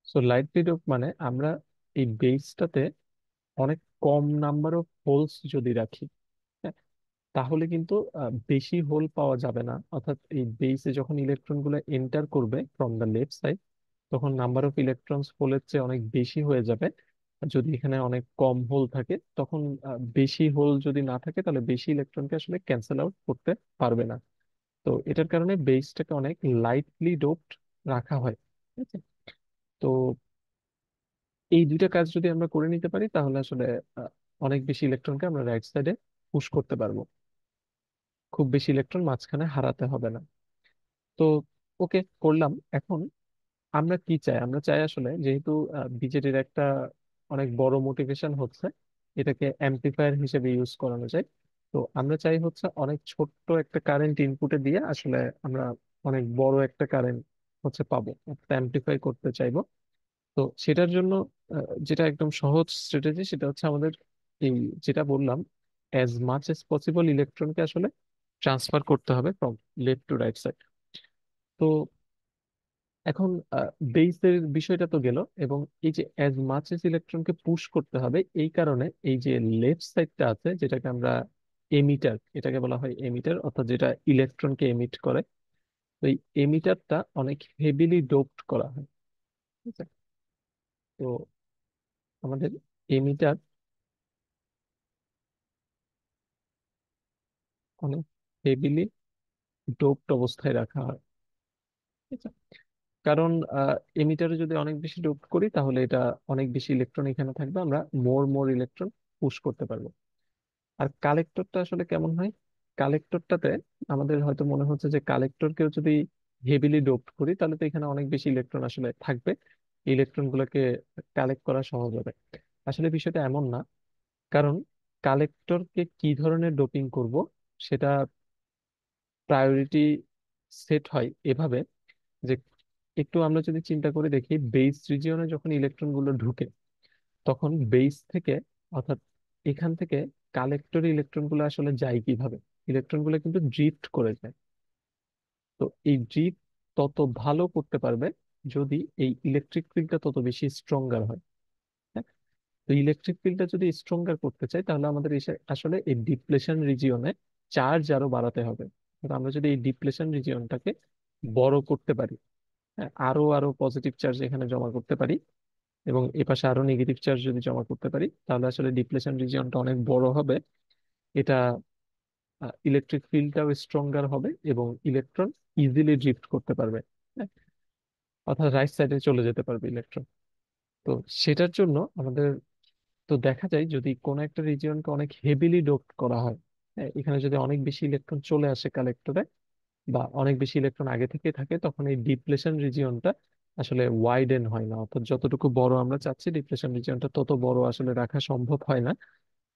সো লাইটলি ডোপ মানে আমরা এই বেসটাতে অনেক কম নাম্বার অফ হোলস যদি রাখি, হ্যাঁ, তাহলে কিন্তু বেশি হোল পাওয়া যাবে না। অর্থাৎ এই বেসে যখন ইলেকট্রন গুলো এন্টার করবে ফ্রম দ্য লেফট সাইড, তখন নাম্বার অফ ইলেকট্রনস হোলের চেয়ে অনেক বেশি হয়ে যাবে। আর যদি এখানে অনেক কম হোল থাকে, তখন বেশি হোল যদি না থাকে তাহলে বেশি ইলেকট্রনকে আসলে ক্যান্সেল আউট করতে পারবে না। তো এটার কারণে বেসটাকে অনেক লাইটলি ডোপড রাখা হয়। ঠিক আছে? তো এই দুইটা কাজ যদি আমরা করে নিতে পারি, তাহলে আসলে আহ, অনেক বেশি ইলেকট্রনকে আমরা রাইট সাইডে পুশ করতে পারবো। খুব বেশি ইলেকট্রন মাঝখানে হারাতে হবে না। তো ওকে, করলাম। এখন আমরা কি চাই? আমরা চাই আসলে, যেহেতু বিজেডির একটা অনেক বড় মোটিভেশন হচ্ছে এটাকে অ্যাম্পলিফায়ার হিসেবে ইউজ করানো যায়। তো আমরা চাই হচ্ছে অনেক ছোট্ট একটা কারেন্ট ইনপুটে দিয়ে আসলে আমরা অনেক বড় একটা কারেন্ট হচ্ছে পাবো, অ্যাম্পলিফাই করতে চাইবো। তো সেটার জন্য যেটা একদম সহজ স্ট্র্যাটেজি, সেটা হচ্ছে আমাদের এই যেটা বললাম, অ্যাজ মাচ এস পসিবল ইলেকট্রনকে আসলে ট্রান্সফার করতে হবে from left to right side. তো এখন বেইসের বিষয়টা তো গেল, এবং এই যে অ্যাজ মাচ এস ইলেকট্রনকে পুশ করতে হবে, এই কারণে এই যে লেফট সাইডটা আছে, যেটাকে আমরা এমিটার, এটাকে বলা হয় এমিটার, অর্থাৎ যেটা ইলেকট্রনকে এমিট করে, তো এই এমিটারটা অনেক হেভিলি ডোপড করা হয়। ঠিক আছে? তো আমাদের এমিটার অনেক হেভিলি ডোপড অবস্থায় রাখা হয়। ঠিক আছে? কারণ এমিটারে যদি অনেক বেশি ডোপ করি, তাহলে এটা অনেক বেশি ইলেকট্রন এখানে থাকবে, আমরা মোর মোর ইলেকট্রন পুশ করতে পারবো। আর কালেক্টরটা আসলে কেমন হয়? কালেক্টরটাতে আমাদের হয়তো মনে হচ্ছে যে কালেক্টরকেও যদি হেভিলি ডোপ করি, তাহলে তো এখানে অনেক বেশি ইলেকট্রন আসলে থাকবে, ইলেকট্রন গুলোকে কালেক্ট করা সহজ হবে। আসলে বিষয়টা এমন না। কারণ কালেক্টরকে কি ধরনের ডোপিং করব, সেটা প্রায়োরিটি সেট হয় এভাবে যে, একটু আমরা যদি চিন্তা করে দেখি, বেস রিজিয়নে যখন ইলেকট্রন গুলো ঢুকে, তখন বেস থেকে, অর্থাৎ এখান থেকে কালেক্টর ইলেকট্রন গুলো আসলে যায় কিভাবে? ইলেকট্রন গুলো কিন্তু ড্রিফট করে যায়। তো এই ড্রিফট তত ভালো করতে পারবে যদি এই ইলেকট্রিক ফিল্ডটা তত বেশি স্ট্রঙ্গার হয়। হ্যাঁ? তো ইলেকট্রিক ফিল্ডটা যদি স্ট্রঙ্গার করতে চাই, তাহলে আমাদের আসলে এই ডিপ্লেশন রিজিয়নে চার্জ আরো বাড়াতে হবে। তো আমরা যদি এই ডিপ্লেশন রিজিয়নটাকে বড় করতে পারি, হ্যাঁ, আরো আরো পজিটিভ চার্জ এখানে জমা করতে পারি, এবং এপাশে আরো নেগেটিভ চার্জ যদি জমা করতে পারি, তাহলে আসলে ডিপ্লেশন রিজিয়নটা অনেক বড় হবে। এটা ইলেকট্রিক ফিল্ডটাও স্ট্রঙ্গার হবে, এবং ইলেকট্রন ইজিলি ড্রিফট করতে পারবে। হ্যাঁ, অর্থাৎ রাইট সাইডে চলে যেতে পারবে ইলেকট্রন। তো সেটার জন্য আমাদের, তো দেখা যায় যদি কোনো একটা রিজিয়নকে অনেক হেভিলি ডোপড করা হয়, হ্যাঁ, এখানে যদি অনেক বেশি ইলেকট্রন চলে আসে কালেক্টরে, বা অনেক বেশি ইলেকট্রন আগে থেকে থাকে, তখন এই ডিপ্লেশন রিজিয়নটা আসলে ওয়াইডেন হয় না। অর্থাৎ যতটুকু বড় আমরা চাচ্ছি ডিপ্লেশন রিজিয়নটা, তত বড় আসলে রাখা সম্ভব হয় না।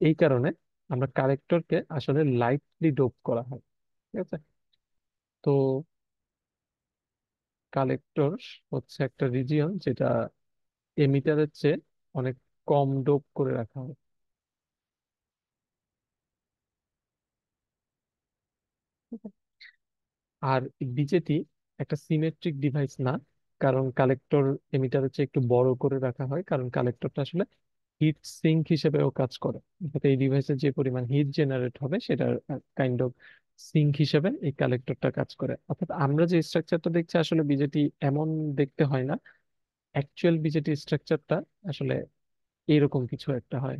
এই কারণে আমরা কালেক্টরকে আসলে লাইটলি ডোপ করা হয়। ঠিক আছে? তো কালেক্টর হচ্ছে একটা রিজিয়ন যেটা এমিটারের চেয়ে অনেক কম ডোপ করে রাখা হয়। আর বিজেটি একটা সিমেট্রিক ডিভাইস না, কারণ কালেক্টর এমিটারের চেয়ে একটু বড় করে রাখা হয়, কারণ কালেক্টরটা আসলে হিট সিঙ্ক হিসেবেও কাজ করে। অর্থাৎ এই ডিভাইসে যে পরিমাণ হিট জেনারেট হবে, সেটার কাইন্ড অফ সিঙ্ক হিসেবে এই কালেক্টরটা কাজ করে। অর্থাৎ আমরা যে স্ট্রাকচারটা দেখছি আসলে বিজেটি এমন দেখতে হয় না। অ্যাকচুয়াল বিজেটি স্ট্রাকচারটা আসলে এরকম কিছু একটা হয়।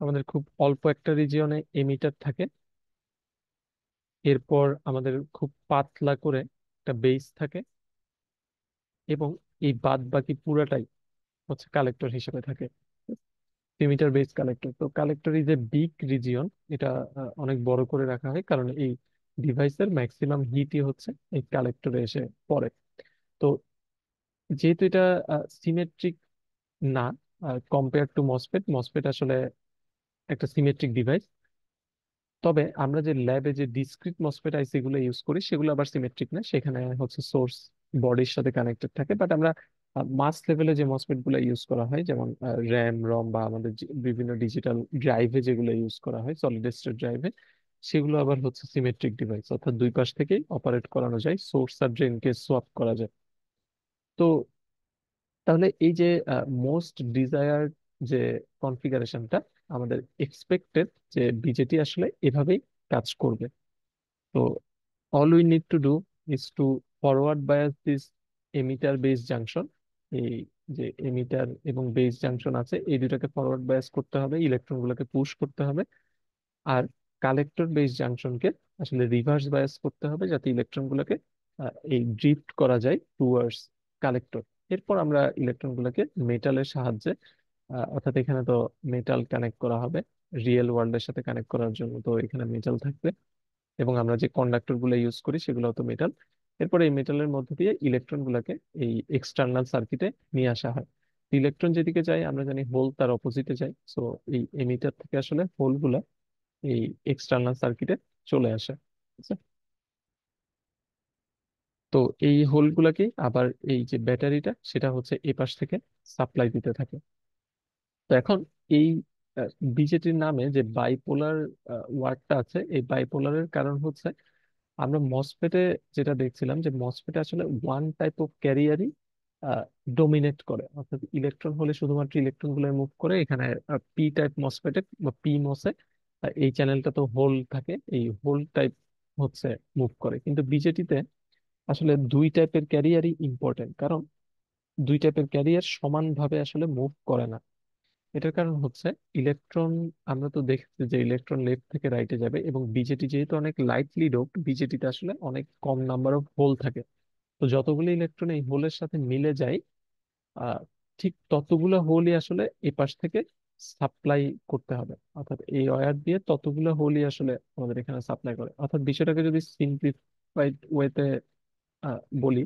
আমাদের খুব অল্প একটা রিজিয়নে এমিটার থাকে, এরপর আমাদের খুব পাতলা করে একটা বেস থাকে, এবং এই বাদ বাকি পুরাটাই হচ্ছে কালেক্টর হিসেবে থাকে, লিমিটার বেস কালেক্টর। তো collector is a big region. এটা অনেক বড় করে রাখা হয়, কারণ এই ডিভাইসের ম্যাক্সিমাম হিটই হচ্ছে এই কালেক্টরে এসে পড়ে। তো যেহেতু এটা সিমেট্রিক না, কম্পেয়ার টু মসফেট, মসফেট আসলে একটা সিমেট্রিক ডিভাইস, তবে আমরা যে ল্যাবে যে ডিসক্রিট মসফেট আইসি গুলো ইউজ করি সেগুলো আবার সিমেট্রিক না, সেখানে হচ্ছে সোর্স বডির সাথে কানেক্টেড থাকে। বাট আমরা মাস লেভেলে যে মসফেট গুলো ইউজ করা হয়, যেমন র্যাম রম বা আমাদের যে বিভিন্ন ডিজিটাল ড্রাইভে যেগুলো ইউজ করা হয়, সলিড স্টেট ড্রাইভে, সেগুলো আবার হচ্ছে সিমেট্রিক ডিভাইস, অর্থাৎ দুই পাশ থেকেই অপারেট করানো যায়, সোর্স আর ড্রেনকে সোয়াপ করা যায়। তো তাহলে এই যে মোস্ট ডিজায়ার্ড যে কনফিগারেশনটা, আমাদের এক্সপেক্টেড যে বিজেটি আসলে এভাবেই কাজ করবে। তো all we need to do is to forward bias this emitter base junction। এই যে এমিটার এবং বেস জাংশন আছে, এই দুটাকে ফরওয়ার্ড বায়াস করতে হবে, ইলেকট্রন গুলোকে পুশ করতে হবে। আর কালেক্টর বেস জাংশনকে আসলে রিভার্স বায়াস করতে হবে, যাতে ইলেকট্রন গুলোকে এই ড্রিফট করা যায় টুয়ার্ডস কালেক্টর। এরপর আমরা ইলেকট্রন গুলোকে মেটালের সাহায্যে, অর্থাৎ এখানে তো মেটাল কানেক্ট করা হবে রিয়েল ওয়ার্ল্ডের সাথে কানেক্ট করার জন্য, তো এখানে মেটাল থাকবে। এবং আমরা যে কন্ডাক্টর গুলো ইউজ করি সেগুলো তো মেটাল। এরপরে এই মেটালের মধ্যে দিয়ে ইলেকট্রন গুলাকে এই এক্সটার্নাল সার্কিটে নিয়ে আসা হয়। ইলেকট্রন যেদিকে যায় আমরা জানি হোল তার অপোজিটে যায়, সো এই এমিটার থেকে আসলে হোল গুলা এই এক্সটার্নাল সার্কিটে চলে আসে। ঠিক আছে? তো এই হোল গুলাকে আবার এই যে ব্যাটারিটা সেটা হচ্ছে এ পাশ থেকে সাপ্লাই দিতে থাকে। তো এখন এই বিজেটির নামে যে বাইপোলার ওয়ার্ডটা আছে, এই বাইপোলারের কারণ হচ্ছে আমরা মসফেটে যেটা দেখছিলাম যে মসফেটে আসলে ওয়ান টাইপ অফ ক্যারিয়ারই ডোমিনেট করে, অর্থাৎ ইলেকট্রন হলে শুধুমাত্র ইলেকট্রন গুলো মুভ করে। এখানে পি টাইপ মসফেটে বা পি মসে এই চ্যানেলটা তো হোল থাকে, এই হোল টাইপ হচ্ছে মুভ করে। কিন্তু বিজেটিতে আসলে দুই টাইপের ক্যারিয়ারই ইম্পর্টেন্ট, কারণ দুই টাইপের ক্যারিয়ার সমানভাবে আসলে মুভ করে না। এটার কারণ হচ্ছে ইলেকট্রন, আমরা তো দেখছি যে ইলেকট্রন লেফট থেকে রাইটে যাবে, এবং বিজেটি যেহেতু অনেক লাইটলি ডোপড, বিজেটিতে আসলে অনেক কম নাম্বার অফ হোল থাকে। তো যতগুলো ইলেকট্রন এই হোলের সাথে মিলে যায়, আহ ঠিক ততগুলো হোলই আসলে এই পাশ থেকে সাপ্লাই করতে হবে, অর্থাৎ এই ওয়্যার দিয়ে ততগুলো হোলই আসলে আমাদের এখানে সাপ্লাই করে। অর্থাৎ বিষয়টাকে যদি সিম্পলিফাইড ওয়েতে বলি,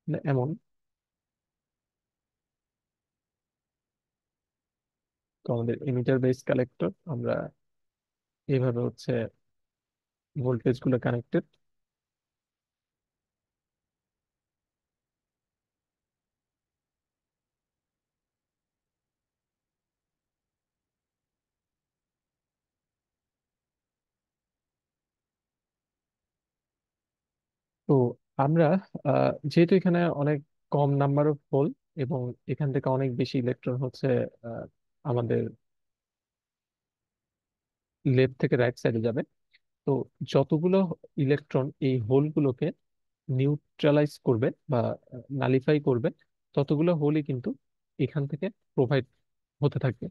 মানে এমন, তো আমাদের এমিটার বেস কালেক্টর, আমরা এইভাবে হচ্ছে ভোল্টেজ গুলো কানেক্টেড। তো আমরা যেহেতু এখানে অনেক কম নাম্বার অফ হোল, এবং এখান থেকে অনেক বেশি ইলেকট্রন হচ্ছে আহ, আমাদের লেফট থেকে রাইট সাইডে যাবে, তো যতগুলো ইলেকট্রন এই হোলগুলোকে নিউট্রালাইজ করবে বা নালিফাই করবে, ততগুলো হোলই কিন্তু এখান থেকে প্রোভাইড হতে থাকবে।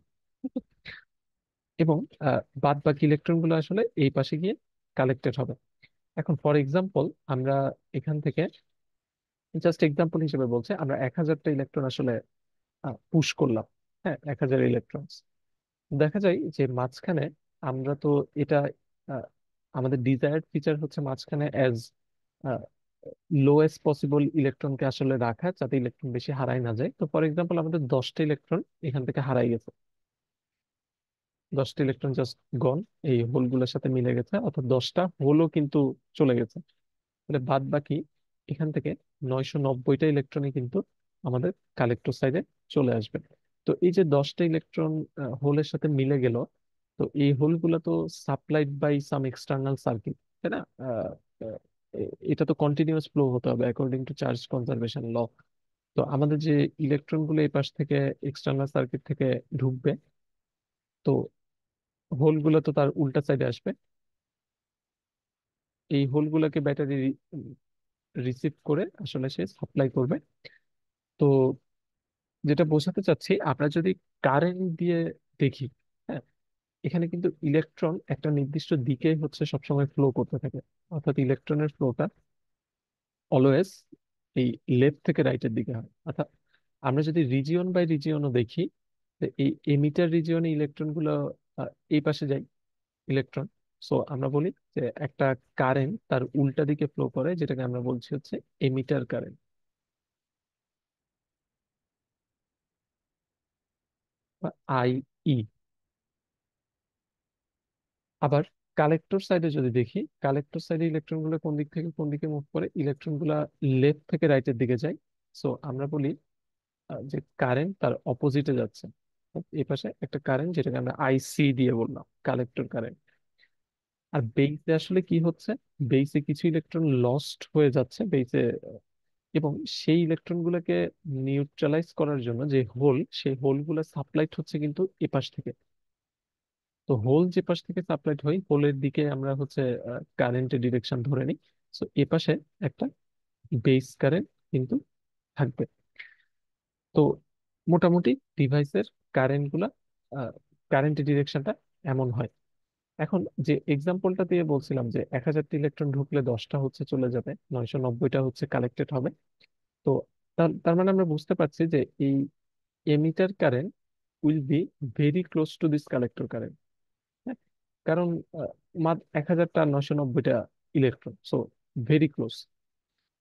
এবং বাদ বাকি ইলেকট্রন গুলো আসলে এই পাশে গিয়ে কালেক্টেড হবে। এখন ফর এক্সাম্পল আমরা এখান থেকে, জাস্ট এক্সাম্পল হিসেবে বলছে, আমরা 1000টা ইলেকট্রন আসলে পুশ করলাম। হ্যাঁ, 1000 ইলেকট্রন। দেখা যায় যে মাঝখানে আমরা তো এটা, আহ, আমাদের ডিজায়ার্ড ফিচার হচ্ছে মাঝখানে অ্যাজ লোয়েস্ট পসিবল ইলেকট্রনকে আসলে রাখা, যাতে ইলেকট্রন বেশি হারাই না যায়। তো ফর এক্সাম্পল আমাদের 10টা ইলেকট্রন এখান থেকে হারাই গেছে, 10টা ইলেকট্রন জাস্ট গন, এই হোলগুলোর সাথে মিলে গেছে, অর্থাৎ 10টা হোলও কিন্তু চলে গেছে। তাহলে বাদ বাকি এখান থেকে 990টা ইলেকট্রনই কিন্তু আমাদের কালেক্টর সাইডে চলে আসবে। তো এই যে 10টা ইলেকট্রন হোলের সাথে মিলে গেল, তো এই হোলগুলো তো supplied by some external circuit, তাই না? আহ, এটা তো কন্টিনিউয়াস ফ্লো হতে হবে according to charge conservation law. তো আমাদের যে ইলেকট্রন গুলো এই পাশ থেকে এক্সটার্নাল সার্কিট থেকে ঢুকবে, তো হোলগুলো তো তার উল্টা সাইডে আসবে, এই হোলগুলোকে ব্যাটারি রিসিভ করে আসলে সে সাপ্লাই করবে। তো যেটা বোঝাতে চাচ্ছি, আমরা যদি কারেন্ট দিয়ে দেখি, হ্যাঁ, এখানে কিন্তু ইলেকট্রন একটা নির্দিষ্ট দিকে হচ্ছে সবসময় ফ্লো করতে থাকে, অর্থাৎ ইলেকট্রনের ফ্লোটা অলওয়েজ এই লেফট থেকে রাইটের দিকে হয়। অর্থাৎ আমরা যদি রিজিয়ন বাই রিজিয়নও দেখি, তো এই এমিটার রিজিয়নে ইলেকট্রন গুলো এই পাশে যায় ইলেকট্রন। সো আমরা বলি যে একটা কারেন্ট তার উল্টা দিকে ফ্লো করে, যেটাকে আমরা বলছি হচ্ছে এমিটার কারেন্ট বা আই ই। কালেক্টর সাইডে যদি দেখি, কালেক্টর সাইডে ইলেকট্রন গুলো কোন দিক থেকে কোন দিকে মুভ করে, ইলেকট্রন গুলা লেফট থেকে রাইটের দিকে যায়। সো আমরা বলি যে কারেন্ট তার অপোজিটে যাচ্ছে। এই পাশে একটা কারেন্ট যেটাকে আমরা আইসি দিয়ে বললাম কালেক্টর কারেন্ট। আর বেইসে আসলে কি হচ্ছে, বেইসে কিছু ইলেকট্রন লস্ট হয়ে যাচ্ছে বেইসে, এবং সেই ইলেকট্রন গুলোকে নিউট্রালাইজ করার জন্য যে হোল, সেই হোল গুলো সাপ্লাইড হচ্ছে কিন্তু এপাশ থেকে। তো হোল যে পাশ থেকে সাপ্লাইড হয়, হোলের দিকে আমরা হচ্ছে কারেন্টের ডিরেকশন ধরে নিই। সো এপাশে একটা বেস কারেন্ট কিন্তু থাকবে। তো মোটামুটি ডিভাইসের কারেন্ট গুলা, কারেন্টের ডিরেকশনটা এমন হয়। এখন যে এক্সাম্পলটা দিয়ে বলছিলাম যে 1000টি ইলেকট্রন ঢুকলে 10টা হচ্ছে চলে যাবে, 990টা হচ্ছে কালেক্টেড হবে। তো তার মানে আমরা বুঝতে পারছি যে এই emitter current will be very close to this collector current. কারণ 1000টা 990টা ইলেকট্রন, সো ভেরি ক্লোজ।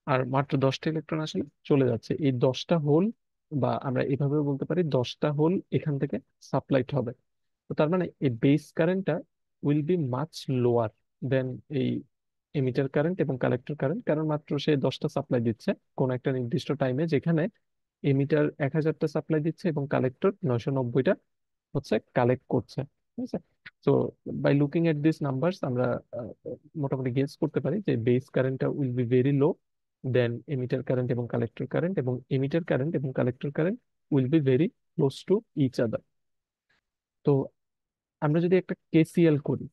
আর মাত্র 10টা ইলেকট্রন আসলে চলে যাচ্ছে, এই 10টা হোল, বা আমরা এভাবেও বলতে পারি 10টা হোল এখান থেকে সাপ্লাইড হবে। তো তার মানে এই বেস কারেন্টটা উইল বি মাচ লোয়ার দেন এই এমিটার কারেন্ট এবং কালেক্টর কারেন্ট, কারণ মাত্র সে 10টা সাপ্লাই দিচ্ছে কোন একটা নির্দিষ্ট টাইমে, যেখানে এমিটার 1000টা সাপ্লাই দিচ্ছে এবং কালেক্টর 990টা হচ্ছে কালেক্ট করছে। ঠিক আছে। তো by looking at this numbers আমরা আহ, মোটামুটি গেস করতে পারি যে বেস কারেন্টটা will be very low than emitter current এবং কালেক্টর কারেন্ট, এবং এমিটার কারেন্ট এবং collector current will be very close to each other. তো আমরা যদি একটা কেসিএল করি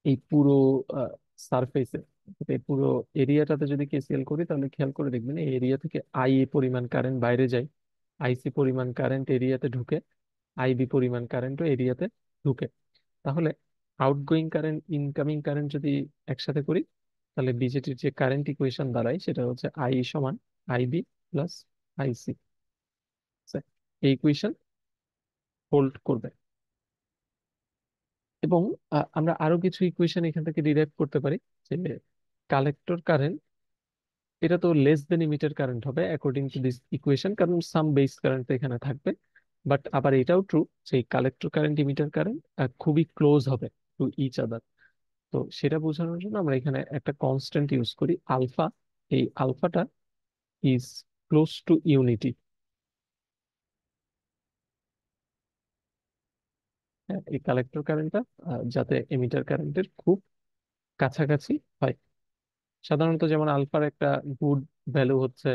এই পুরো সারফেসে, এই পুরো এরিয়াটাতে যদি কেসিএল করি, তাহলে খেয়াল করে দেখবেন এই এরিয়া থেকে আই এ পরিমাণ কারেন্ট বাইরে যায়, আইসি পরিমাণ কারেন্ট এরিয়াতে ঢুকে, আইবি পরিমাণ কারেন্টও এরিয়াতে ঢুকে। তাহলে আউটগোয়িং কারেন্ট ইনকামিং কারেন্ট যদি একসাথে করি, তাহলে বিজেটির যে কারেন্ট ইকুয়েশন দাঁড়ায় সেটা হচ্ছে আই সমান আইবি প্লাস আইসি। এই ইকুয়েশন হোল্ড করবে। এবং আমরা আরো কিছু ইকুয়েশন এখান থেকে ডিরাইভ করতে পারি, যে কালেক্টর কারেন্ট, এটা তো লেস দেন ইমিটার কারেন্ট হবে অ্যাকর্ডিং টু দিস ইকুয়েশন, কারণ সাম বেস কারেন্ট এখানে থাকবে। বাট আবার এটাও ট্রু যে কালেক্টর কারেন্ট ইমিটার কারেন্ট খুবই ক্লোজ হবে টু ইচ আদার। তো সেটা বোঝানোর জন্য আমরা এখানে একটা কনস্ট্যান্ট ইউজ করি আলফা। এই আলফাটা ইজ ক্লোজ টু ইউনিটি। এই কালেক্টর কারেন্টটা যাতে এমিটার কারেন্টের খুব কাছাকাছি হয়। সাধারণত যেমন আলফার একটা গুড ভ্যালু হচ্ছে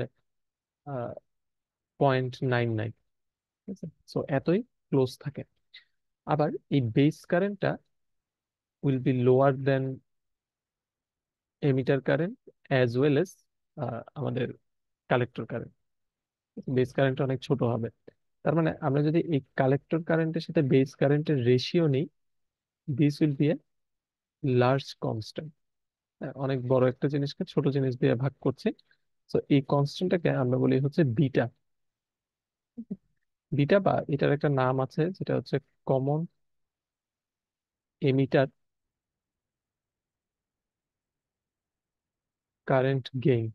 0.99। ঠিক আছে, সো এতই ক্লোজ থাকে। আবার এই বেস কারেন্টটা will be lower than emitter current as well as আমাদের কালেক্টর কারেন্ট। বেস কারেন্ট অনেক ছোট হবে। তার মানে আমরা যদি এই কালেক্টর কারেন্টের সাথে বেস কারেন্টের রেশিও নিই, this will B a large constant. অনেক বড় একটা জিনিসকে ছোট জিনিস দিয়ে ভাগ করছি। তো এই কনস্ট্যান্টটাকে আমরা বলি হচ্ছে বিটা। বিটা, বা এটার একটা নাম আছে যেটা হচ্ছে কমন এমিটার কারেন্ট গেইন।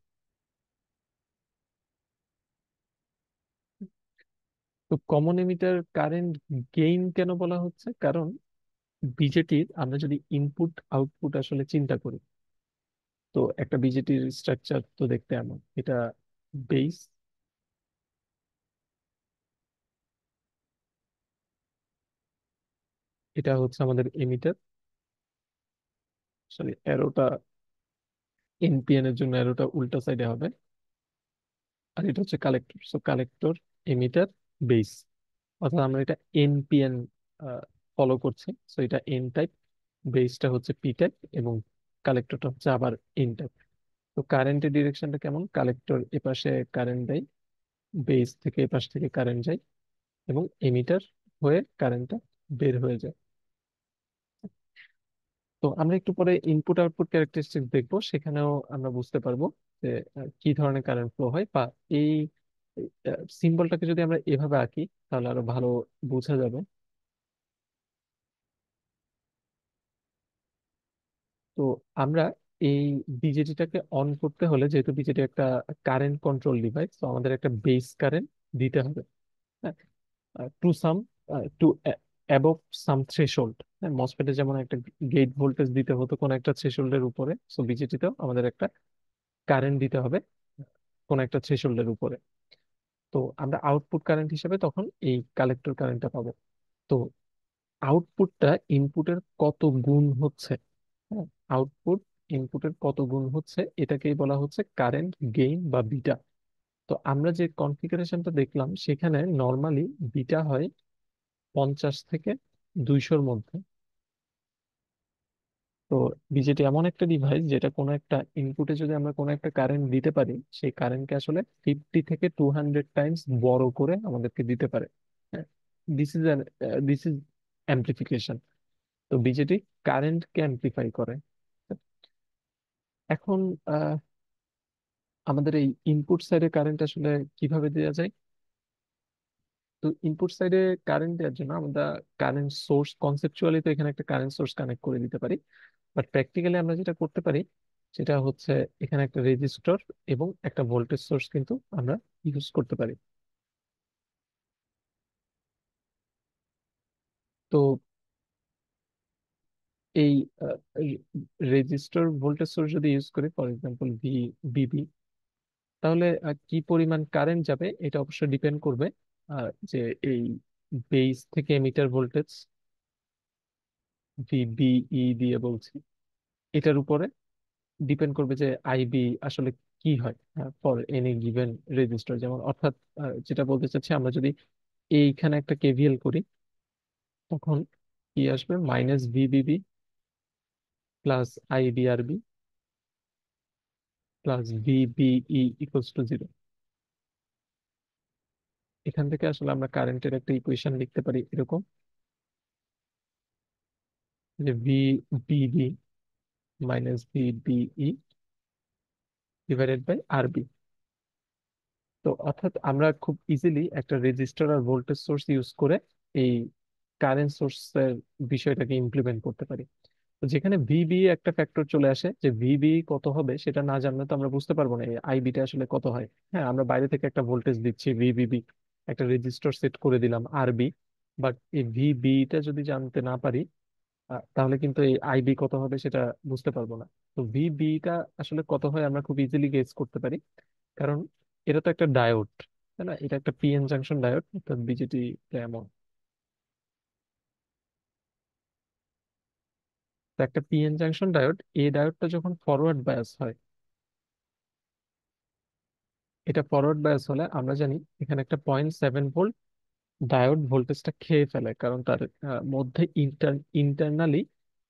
তো কমন এমিটার কারেন্ট গেইন কেন বলা হচ্ছে, কারণ বিজেটির আমরা যদি ইনপুট আউটপুট আসলে চিন্তা করি, তো একটা বিজেটির স্ট্রাকচার তো দেখতে এমন, এটা বেস, এটা হচ্ছে আমাদের এমিটার, সরি অ্যারোটা এনপিএন এর জন্য অ্যারোটা উল্টা সাইডে হবে, আর এটা হচ্ছে collector. So collector, emitter, base. অর্থাৎ আমরা এটা এনপিএন ফলো করছি। সো এটা এন টাইপ, বেসটা হচ্ছে পি টাইপ, এবং কালেক্টরটা হচ্ছে আবার এন টাইপ। তো কারেন্টের ডিরেকশনটা কেমন, কালেক্টর এপাশে কারেন্ট দেয়, বেস থেকে এপাশ থেকে কারেন্ট যায়, এবং এমিটার হয়ে কারেন্টটা বের হয়ে যায়। তো আমরা একটু পরে ইনপুট আউটপুট ক্যারেক্টারিস্টিক্স দেখবো, সেখানেও আমরা বুঝতে পারবো যে কি ধরনের কারেন্ট ফ্লো হয়, বা এই সিম্বলটাকে যদি আমরা এভাবে আঁকি তাহলে আরো ভালো বোঝা যাবে। তো আমরা এই বিজেটিটাকে অন করতে হলে, যেহেতু বিজেটি একটা কারেন্ট কন্ট্রোল ডিভাইস, তো আমাদের একটা বেস কারেন্ট দিতে হবে। হ্যাঁ, to some, two above some threshold. মসফেটে যেমন একটা গেট ভোল্টেজ দিতে হতো কোন একটা থ্রেশহোল্ডের উপরে, সো বিজেটিতেও আমাদের একটা কারেন্ট দিতে হবে কোন একটা থ্রেশহোল্ডের উপরে। তো আমরা আউটপুট কারেন্ট হিসেবে তখন এই কালেক্টর কারেন্টটা পাবো। তো আউটপুটটা ইনপুটের কত গুণ হচ্ছে, হ্যাঁ, আউটপুট ইনপুটের কত গুণ হচ্ছে এটাকেই বলা হচ্ছে কারেন্ট গেইন বা বিটা। তো আমরা যে কনফিগারেশনটা দেখলাম সেখানে নর্মালি বিটা হয় 50 থেকে 200-র মধ্যে। তো বিজেটি এমন একটা ডিভাইস যেটা কোনো একটা ইনপুটে যদি আমরা কোনো একটা কারেন্ট দিতে পারি, সেই কারেন্টকে আসলে 50 থেকে 200 টাইমস বড় করে আমাদেরকে দিতে পারে। This is this is amplification. তো বিজেটি কারেন্টকে অ্যাম্প্লিফাই করে। এখন আহ, আমাদের এই ইনপুট সাইডে কারেন্ট আসলে কিভাবে দেওয়া যায়? তো ইনপুট সাইডে কারেন্ট দেওয়ার জন্য আমরা কারেন্ট সোর্স, কনসেপচুয়ালি তো এখানে একটা কারেন্ট সোর্স কানেক্ট করে দিতে পারি, বাট প্র্যাকটিক্যালি আমরা যেটা করতে পারি সেটা হচ্ছে এখানে একটা রেজিস্টর এবং একটা ভোল্টেজ সোর্স কিন্তু আমরা ইউজ করতে পারি। তো এই রেজিস্টর ভোল্টেজ সোর্স যদি ইউজ করি, ফর এক্সাম্পল বিবি, তাহলে কি পরিমাণ কারেন্ট যাবে এটা অবশ্যই ডিপেন্ড করবে যে এই বেস থেকে এমিটার ভোল্টেজ ভিবিই দিয়ে বলছি, এটার উপরে ডিপেন্ড করবে যে আইবি আসলে কি হয় ফর এনি গিভেন রেজিস্টার। যেমন অর্থাৎ যেটা বলতে চাচ্ছি, আমরা যদি এইখানে একটা কেভিএল করি, তখন কি আসবে? Minus VBB plus IBRB plus VBE equals to 0। এখান থেকে আসলে আমরা কারেন্টের একটা ইকুয়েশন লিখতে পারি এরকম, যে VBB minus VBE divided by RB. তো অর্থাৎ আমরা খুব ইজিলি একটা রেজিস্টার আর ভোল্টেজ সোর্স ইউজ করে এই কারেন্ট সোর্সের বিষয়টাকে ইমপ্লিমেন্ট করতে পারি। তো যেখানে ভিবি একটা ফ্যাক্টর চলে আসে, যে ভিবি কত হবে সেটা না জানলে তো আমরা বুঝতে পারবো না এই আইবিটা আসলে কত হয়। হ্যাঁ, আমরা বাইরে থেকে একটা ভোল্টেজ দিচ্ছি ভিবিবি, একটা রেজিস্টর সেট করে দিলাম আরবি, বাট এই ভিবিটা যদি জানতে না পারি, তাহলে কিন্তু এই আইবি কত হবে সেটা বুঝতে পারবো না। তো ভিবিটা আসলে কত হয় আমরা খুব ইজিলি গেস করতে পারি, কারণ এটা তো একটা ডায়োড, তাই না? এটা একটা পিএন জাংশন ডায়োড, অর্থাৎ বিজেটি এমন। তো একটা পিএন জাংশন ডায়োড, এই ডায়োডটা যখন ফরওয়ার্ড বায়াস হয়, এটা ফরওয়ার্ড বায়াস হলে আমরা জানি এখানে একটা 0.7 ভোল্ট ডায়োড ভোল্টেজটা খেয়ে ফেলে, কারণ তার মধ্যে ইন্টারনালি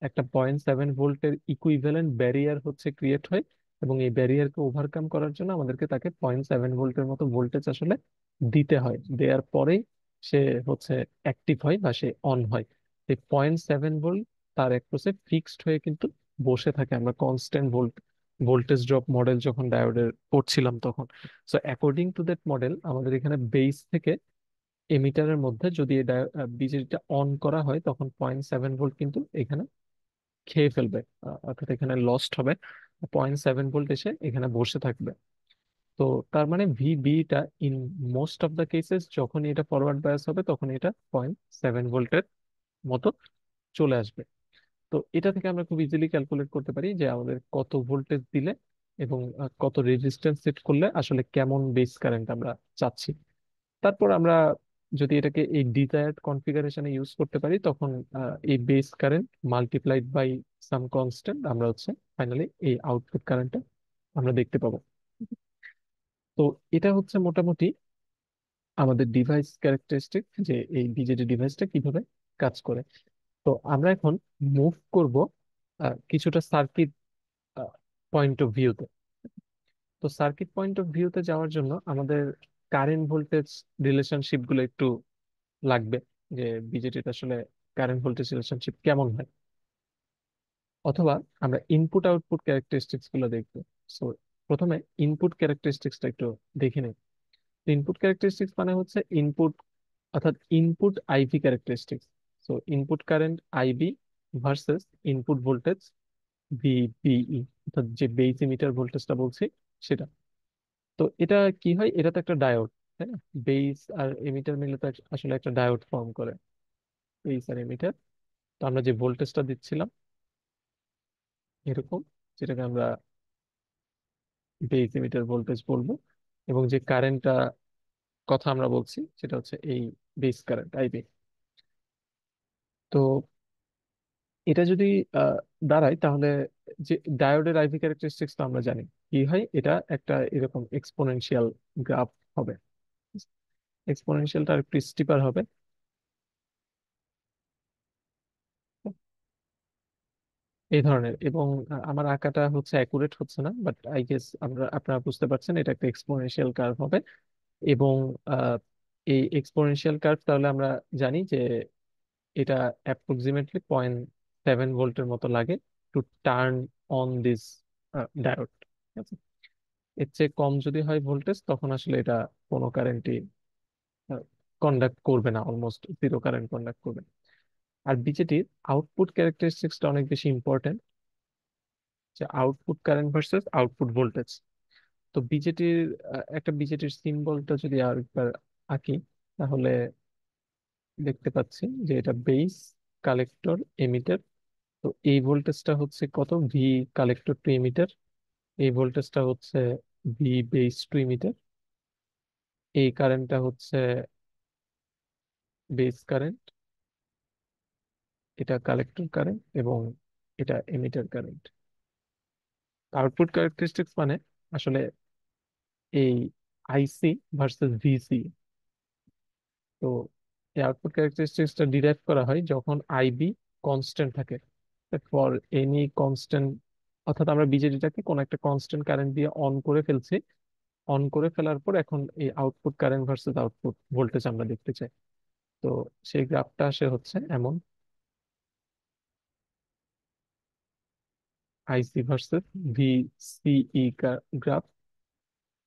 একটা 0.7 ভোল্টের ইকুইভ্যালেন্ট ব্যারিয়ার হচ্ছে ক্রিয়েট হয়, এবং এই ব্যারিয়ারকে ওভারকাম করার জন্য আমাদেরকে তাকে 0.7 ভোল্টের মতো ভোল্টেজ আসলে দিতে হয়। দেওয়ার পরেই সে হচ্ছে অ্যাক্টিভ হয় বা সে অন হয়। এই 0.7 ভোল্ট তার একপ্রসে ফিক্সড হয়ে কিন্তু বসে থাকে। আমরা কনস্ট্যান্ট ভোল্টেজ ড্রপ মডেল যখন ডায়োডের পড়ছিলাম তখন, so according to that model আমাদের এখানে বেস থেকে এমিটারের মধ্যে যদি এটা বিজেটিটা অন করা হয়, তখন 0.7 ভোল্ট কিন্তু এখানে খেয়ে ফেলবে, অর্থাৎ এখানে লস্ট হবে, 0.7 ভোল্ট এসে এখানে বসে থাকবে। তো তার মানে ভিবিটা in most of the cases যখনই এটা ফরওয়ার্ড বায়াস হবে তখন এটা 0.7 ভোল্টের মতো চলে আসবে। তো এটা থেকে আমরা খুব ইজিলি ক্যালকুলেট করতে পারি যে আমাদের কত ভোল্টেজ দিলে এবং কত রেজিস্ট্যান্স সেট করলে আসলে কেমন বেস কারেন্ট আমরা চাচ্ছি। তারপর আমরা যদি এটাকে এই ডিজায়ার্ড কনফিগারেশনে ইউজ করতে পারি, তখন এই base current multiplied by some constant আমরা হচ্ছে ফাইনালি এই আউটপুট কারেন্টটা আমরা দেখতে পাবো। তো এটা হচ্ছে মোটামুটি আমাদের ডিভাইস ক্যারেক্টারিস্টিক, যে এই বিজেডি ডিভাইসটা কিভাবে কাজ করে। তো আমরা এখন মুভ করব কিছুটা সার্কিট পয়েন্ট অফ ভিউতে। তো সার্কিট পয়েন্ট অফ ভিউতে যাওয়ার জন্য আমাদের কারেন্ট ভোল্টেজ রিলেশনশিপ গুলো একটু লাগবে, যে বিজেটিতে আসলে কারেন্ট ভোল্টেজ রিলেশনশিপ কেমন হয়। অথবা আমরা ইনপুট আউটপুট ক্যারেক্টারিস্টিক্স গুলো দেখবো। সো প্রথমে ইনপুট ক্যারেক্টারিস্টিক্সটা একটু দেখে নেই। ইনপুট ক্যারেক্টারিস্টিক্স মানে হচ্ছে ইনপুট, অর্থাৎ input IV characteristics. So input current IB versus input voltage VBE, অর্থাৎ যে বেস ইমিটার ভোল্টেজটা বলছি সেটা। তো এটা কি হয়, এটা তো একটা ডায়োড, তাই না? বেস আর এমিটার মিলে তো আসলে একটা ডায়োড ফর্ম করে। বেস আর এমিটার। তো আমরা যে ভোল্টেজটা দিচ্ছিলাম এরকম, যেটাকে আমরা বেস এমিটার ভোল্টেজ বলবো, এবং যে কারেন্টটা কথা আমরা বলছি সেটা হচ্ছে এই বেস কারেন্ট আইবি। তো এটা যদি আহ, দাঁড়ায় তাহলে যে ডায়োডের আইভি ক্যারেক্টারিস্টিক্স তো আমরা জানি কি হয়, এটা একটা এরকম এক্সপোনেনশিয়াল গ্রাফ হবে। এক্সপোনেনশিয়ালটা আর একটু স্টিপার হবে। এই ধরনের, এবং আমার আঁকাটা হচ্ছে অ্যাকুরেট হচ্ছে না, বাট আই গেস আপনারা বুঝতে পারছেন এটা একটা এক্সপোনেনশিয়াল কার্ভ হবে। এবং আহ, এই এক্সপোনেনশিয়াল কার্ভ তাহলে আমরা জানি যে এটা অ্যাপ্রক্সিমেটলি 0.7 ভোল্টের মতো লাগে to turn on this diode. ঠিক আছে, এর চেয়ে কম যদি হয় ভোল্টেজ তখন আসলে এটা কোনো কারেন্টই কন্ডাক্ট করবে না, অলমোস্ট জিরো কারেন্ট কন্ডাক্ট করবে। আর বিজেটির আউটপুট ক্যারেক্টারিস্টিক্সটা অনেক বেশি ইম্পর্টেন্ট, যে output current versus output voltage. তো বিজেটির একটা বিজেটির সিম্বলটা যদি আরেকবার আঁকি, তাহলে দেখতে পাচ্ছি যে এটা বেস, কালেক্টর, এমিটার। তো এই ভোল্টেজটা হচ্ছে কত, ভি কালেক্টর টু এমিটার। এই ভোল্টেজটা হচ্ছে ভি বেস টু এমিটার। এই কারেন্টটা হচ্ছে বেস কারেন্ট, এটা কালেক্টর কারেন্ট, এবং এটা এমিটার কারেন্ট। আউটপুট ক্যারেক্টারিস্টিক্স মানে আসলে এই আইসি ভার্সেস ভিসি। তো এই আউটপুট ক্যারেক্টারিস্টিক্সটা ডিরাইভ করা হয় যখন আইবি কনস্ট্যান্ট থাকে, ফর এনি কনস্ট্যান্ট। অর্থাৎ আমরা বিজেডিটাকে কোন একটা কনস্ট্যান্ট কারেন্ট দিয়ে অন করে ফেলছি, অন করে ফেলার পর এখন এই output current versus output voltage আমরা দেখতে চাই। তো সেই গ্রাফটা আসে হচ্ছে এমন, আইসি ভার্সেস ভিসিই গ্রাফ।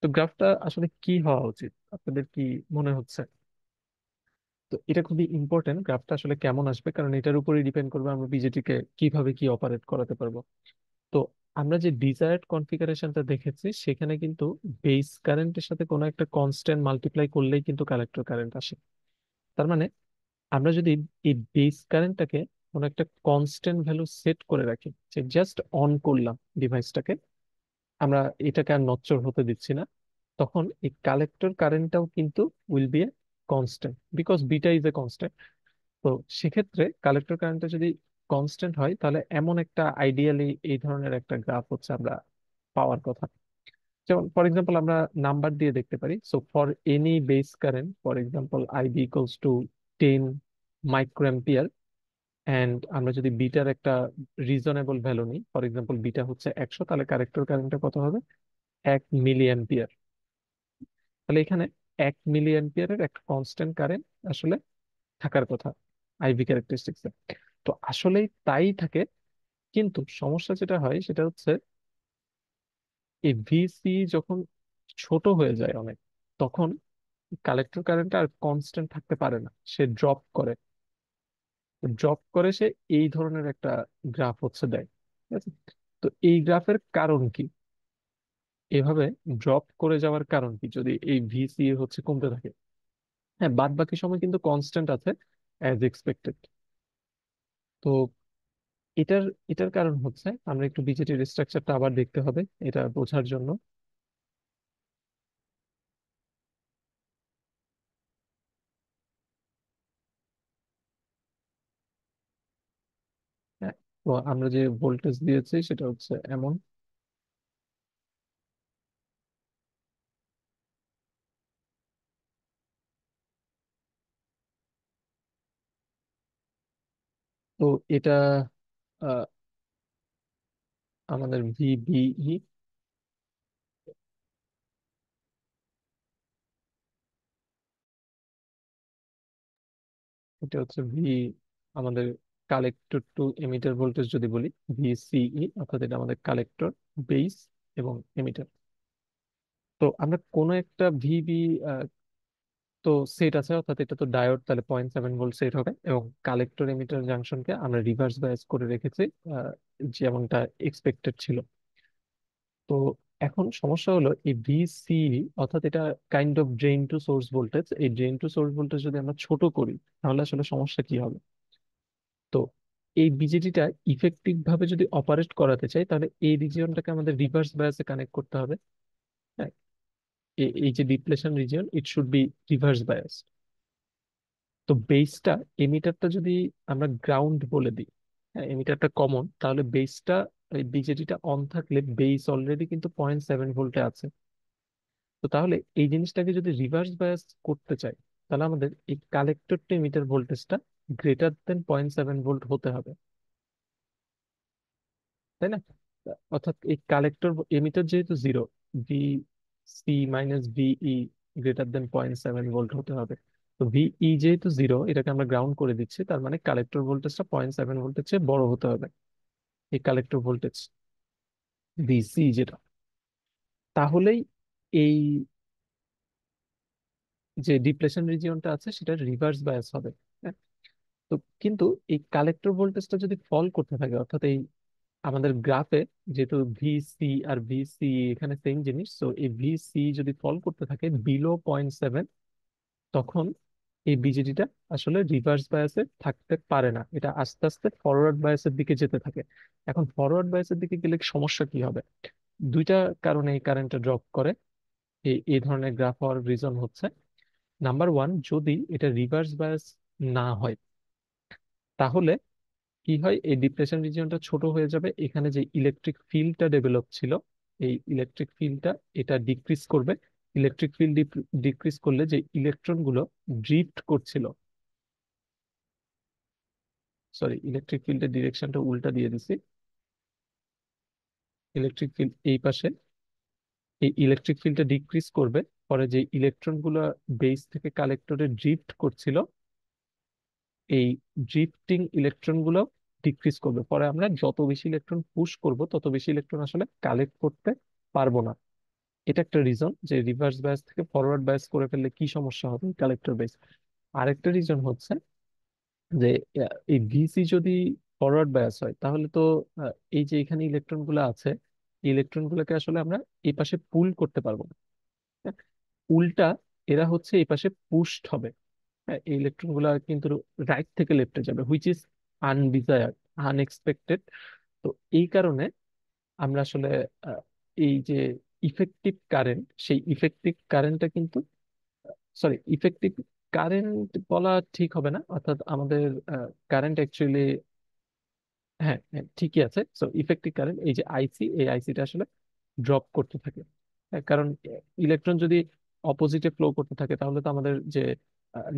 তো গ্রাফটা আসলে কি হওয়া উচিত আপনাদের কি মনে হচ্ছে? তো এটা খুবই ইম্পর্টেন্ট, গ্রাফটা আসলে কেমন আসবে, কারণ এটার উপরেই ডিপেন্ড করবে আমরা বিজেটি কে কিভাবে কি অপারেট করাতে পারবো। তো আমরা যে ডিজায়ার্ড কনফিগারেশনটা দেখেছি সেখানে কিন্তু বেস কারেন্টের সাথে কোনো একটা কনস্ট্যান্ট মাল্টিপ্লাই করলেই কিন্তু কালেক্টর কারেন্ট আসে। তার মানে আমরা যদি এই বেস কারেন্টটাকে কোনো একটা কনস্ট্যান্ট ভ্যালু সেট করে রাখি, যে জাস্ট অন করলাম ডিভাইসটাকে, আমরা এটাকে আর নচ্চর হতে দিচ্ছি না, তখন এই কালেক্টর কারেন্টটাও কিন্তু will B a constant, because beta is a constant. তো সেক্ষেত্রে কালেক্টর কারেন্টটা যদি কনস্ট্যান্ট হয় তাহলে এমন একটা আইডিয়ালি এই ধরনের একটা গ্রাফ হচ্ছে আমরা পাওয়ার কথা। যেমন ফর এক্সাম্পল আমরা নাম্বার দিয়ে দেখতে পারি, so for any base current, for example IB equals to 10 micro, and আমরা যদি বিটার একটা রিজনেবল ভ্যালু নিই, ফর এক্সাম্পল বিটা হচ্ছে 100, তাহলে কালেক্টর কারেন্টটা কত হবে, 1 মিলি অ্যাম্পিয়ার। তাহলে এখানে 1 মিলি অ্যাম্পিয়ারের একটা কনস্ট্যান্ট কারেন্ট আসলে থাকার কথা আইভি ক্যারেক্টারিস্টিক্স। তো আসলেই তাই থাকে, কিন্তু সমস্যা যেটা হয় সেটা হচ্ছে এই ভিসি যখন ছোট হয়ে যায় অনেক, তখন কালেক্টর কারেন্ট আর কনস্ট্যান্ট থাকতে পারে না, সে ড্রপ করে। ড্রপ করে সে এই ধরনের একটা গ্রাফ হচ্ছে দেয়। ঠিক আছে, তো এই গ্রাফের কারণ কি, এভাবে ড্রপ করে যাওয়ার কারণ কি যদি এই ভিসি হচ্ছে কমতে থাকে? হ্যাঁ, বাদ বাকি সময় কিন্তু কনস্ট্যান্ট আছে অ্যাজ এক্সপেক্টেড। তো এটার এটার কারণ হচ্ছে আমরা একটু বিজেটির স্ট্রাকচারটা আবার দেখতে হবে এটা বোঝার জন্য। হ্যাঁ, তো আমরা যে ভোল্টেজ দিয়েছি সেটা হচ্ছে এমন। তো এটা আহ, আমাদের ভিবিই, এটা হচ্ছে আমাদের কালেক্টর টু এমিটার ভোল্টেজ যদি বলি, ভিসিই, অর্থাৎ এটা আমাদের কালেক্টর, বেস এবং এমিটার। তো আমরা কোনো একটা ভিবি তো সেট আছে, অর্থাৎ এটা তো ডায়োড, তাহলে 0.7 ভোল্ট সেট হবে, এবং কালেক্টর এমিটার জাংশনকে আমরা রিভার্স বায়াস করে রেখেছি আহ, যেমনটা এক্সপেক্টেড ছিল। তো এখন সমস্যা হলো এই ভিসি, অর্থাৎ এটা kind of drain to source voltage, এই ড্রেন টু সোর্স ভোল্টেজ যদি আমরা ছোট করি তাহলে আসলে সমস্যা কি হবে? তো এই বিজেটিটা ইফেক্টিভ ভাবে যদি অপারেট করাতে চাই, তাহলে এই রিজিয়নটাকে আমাদের রিভার্স বায়াসে কানেক্ট করতে হবে। হ্যাঁ, এই যে depletion region, it should be reverse bias. তো বেসটা, এমিটারটা যদি আমরা গ্রাউন্ড বলে দিই, হ্যাঁ এমিটারটা কমন, তাহলে বেসটা, এই বিজেটিটা অন থাকলে বেস অলরেডি কিন্তু 0.7 ভোল্টে আছে। তো তাহলে এই জিনিসটাকে যদি রিভার্স বায়াস করতে চাই, তাহলে আমাদের এই কালেক্টর টু এমিটার ভোল্টেজটা গ্রেটার দেন 0.7 ভোল্ট হতে হবে, তাই না? অর্থাৎ এই কালেক্টর এমিটার যেহেতু zero, V C minus VE greater than 0.7 volt হতে হবে। তো ভিই যেহেতু জিরো, এটাকে আমরা গ্রাউন্ড করে দিচ্ছি, তার মানে কালেক্টর ভোল্টেজটা 0.7 ভোল্টের চেয়ে বড় হতে হবে, এই কালেক্টর ভোল্টেজ ভিসি যেটা। তাহলেই এই যে ডিপ্লেশন রিজিয়নটা আছে সেটা রিভার্স বায়াস হবে। হ্যাঁ? তো কিন্তু এই কালেক্টর ভোল্টেজটা যদি ফল করতে থাকে, অর্থাৎ এই আমাদের গ্রাফে যেহেতু ভিসি আর ভিসি এখানে সেম জিনিস, তো এই ভিসি যদি ফল করতে থাকে বিলো 0.7, তখন এই বিজেডিটা আসলে রিভার্স বায়াসে থাকতে পারে না, এটা আস্তে আস্তে ফরওয়ার্ড বায়াসের দিকে যেতে থাকে। এখন ফরওয়ার্ড বায়াসের দিকে গেলে সমস্যা কি হবে? দুইটা কারণে এই কারেন্টটা ড্রপ করে। এই ধরনের গ্রাফ হওয়ার রিজন হচ্ছে, নাম্বার ওয়ান, যদি এটা রিভার্স বায়াস না হয়, তাহলে কি হয়, এই ডিপ্রেশন রিজিয়নটা ছোট হয়ে যাবে, এখানে যে ইলেকট্রিক ফিল্ডটা ডেভেলপ ছিল, এই ইলেকট্রিক ফিল্ডটা এটা ডিক্রিজ করবে। ইলেকট্রিক ফিল্ড ডিক্রিজ করলে যে ইলেকট্রন গুলো ড্রিফট করছিল, সরি ইলেকট্রিক ফিল্ডের ডিরেকশনটা উল্টা দিয়ে দিছি, ইলেকট্রিক ফিল্ড এই পাশে, এই ইলেকট্রিক ফিল্ডটা ডিক্রিজ করবে, পরে যে ইলেকট্রন গুলো বেস থেকে কালেক্টরে ড্রিফট করছিল, এই ড্রিফটিং ইলেকট্রন গুলো ডিক্রিজ করবে, পরে আমরা যত বেশি ইলেকট্রন পুশ করব তত বেশি ইলেকট্রন আসলে কালেক্ট করতে পারবো না। এটা একটা রিজন যে রিভার্স বায়াস থেকে ফরওয়ার্ড বায়াস করে ফেললে কি সমস্যা হবে কালেক্টর বেস। আরেকটা রিজন হচ্ছে যে এই ভিসি যদি ফরওয়ার্ড বায়াস হয়, তাহলে তো এই যে এখানে ইলেকট্রন গুলো আছে, এই ইলেকট্রন গুলোকে আসলে আমরা এই পাশে পুল করতে পারবো না। হ্যাঁ? উল্টা এরা হচ্ছে এই পাশে পুশড হবে। হ্যাঁ, এই ইলেকট্রন গুলা কিন্তু রাইট থেকে লেফটে যাবে, হুইচ ইজ আনডিজায়ার্ড, আনএক্সপেক্টেড। তো এই কারণে আমরা আসলে আহ, এই যে ইফেক্টিভ কারেন্ট, সেই ইফেক্টিভ কারেন্টটা কিন্তু, সরি ইফেক্টিভ কারেন্ট বলা ঠিক হবে না, অর্থাৎ আমাদের কারেন্ট অ্যাকচুয়ালি, হ্যাঁ হ্যাঁ ঠিকই আছে। সো ইফেক্টিভ কারেন্ট, এই যে আইসি, এই আইসিটা আসলে ড্রপ করতে থাকে। হ্যাঁ, কারণ ইলেকট্রন যদি অপোজিটে ফ্লো করতে থাকে, তাহলে তো আমাদের যে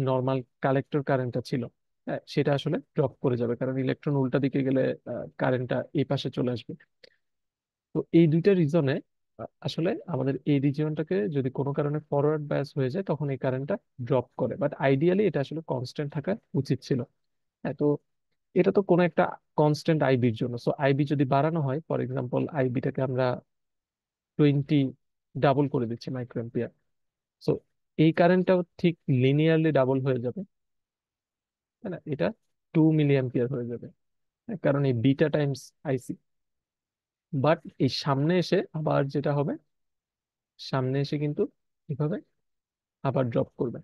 নর্মাল কালেক্টর কারেন্টটা ছিল, হ্যাঁ সেটা আসলে ড্রপ করে যাবে, কারণ ইলেকট্রন উল্টা দিকে গেলে কারেন্টটা এই পাশে চলে আসবে। তো এই দুইটা রিজনে আসলে আমাদের এই রিজিয়নটাকে যদি কোনো কারণে ফরওয়ার্ড বায়াস হয়ে যায়, তখন এই কারেন্টটা ড্রপ করে, বাট আইডিয়ালি এটা আসলে কনস্ট্যান্ট থাকা উচিত ছিল। হ্যাঁ, তো এটা তো কোনো একটা কনস্ট্যান্ট আইবির জন্য, সো আইবি যদি বাড়ানো হয়, ফর এক্সাম্পল আইবিটাকে আমরা 20 ডাবল করে দিচ্ছি মাইক্রো এম্পিয়ার, সো এই কারেন্টটাও ঠিক লিনিয়ারলি ডাবল হয়ে যাবে, তাই না? এটা 2 মিলি অ্যাম্পিয়ার হয়ে যাবে। হ্যাঁ, কারণ এই বিটা টাইমস আইসি। বাট এই সামনে এসে আবার যেটা হবে, সামনে এসে কিন্তু এভাবে আবার ড্রপ করবে।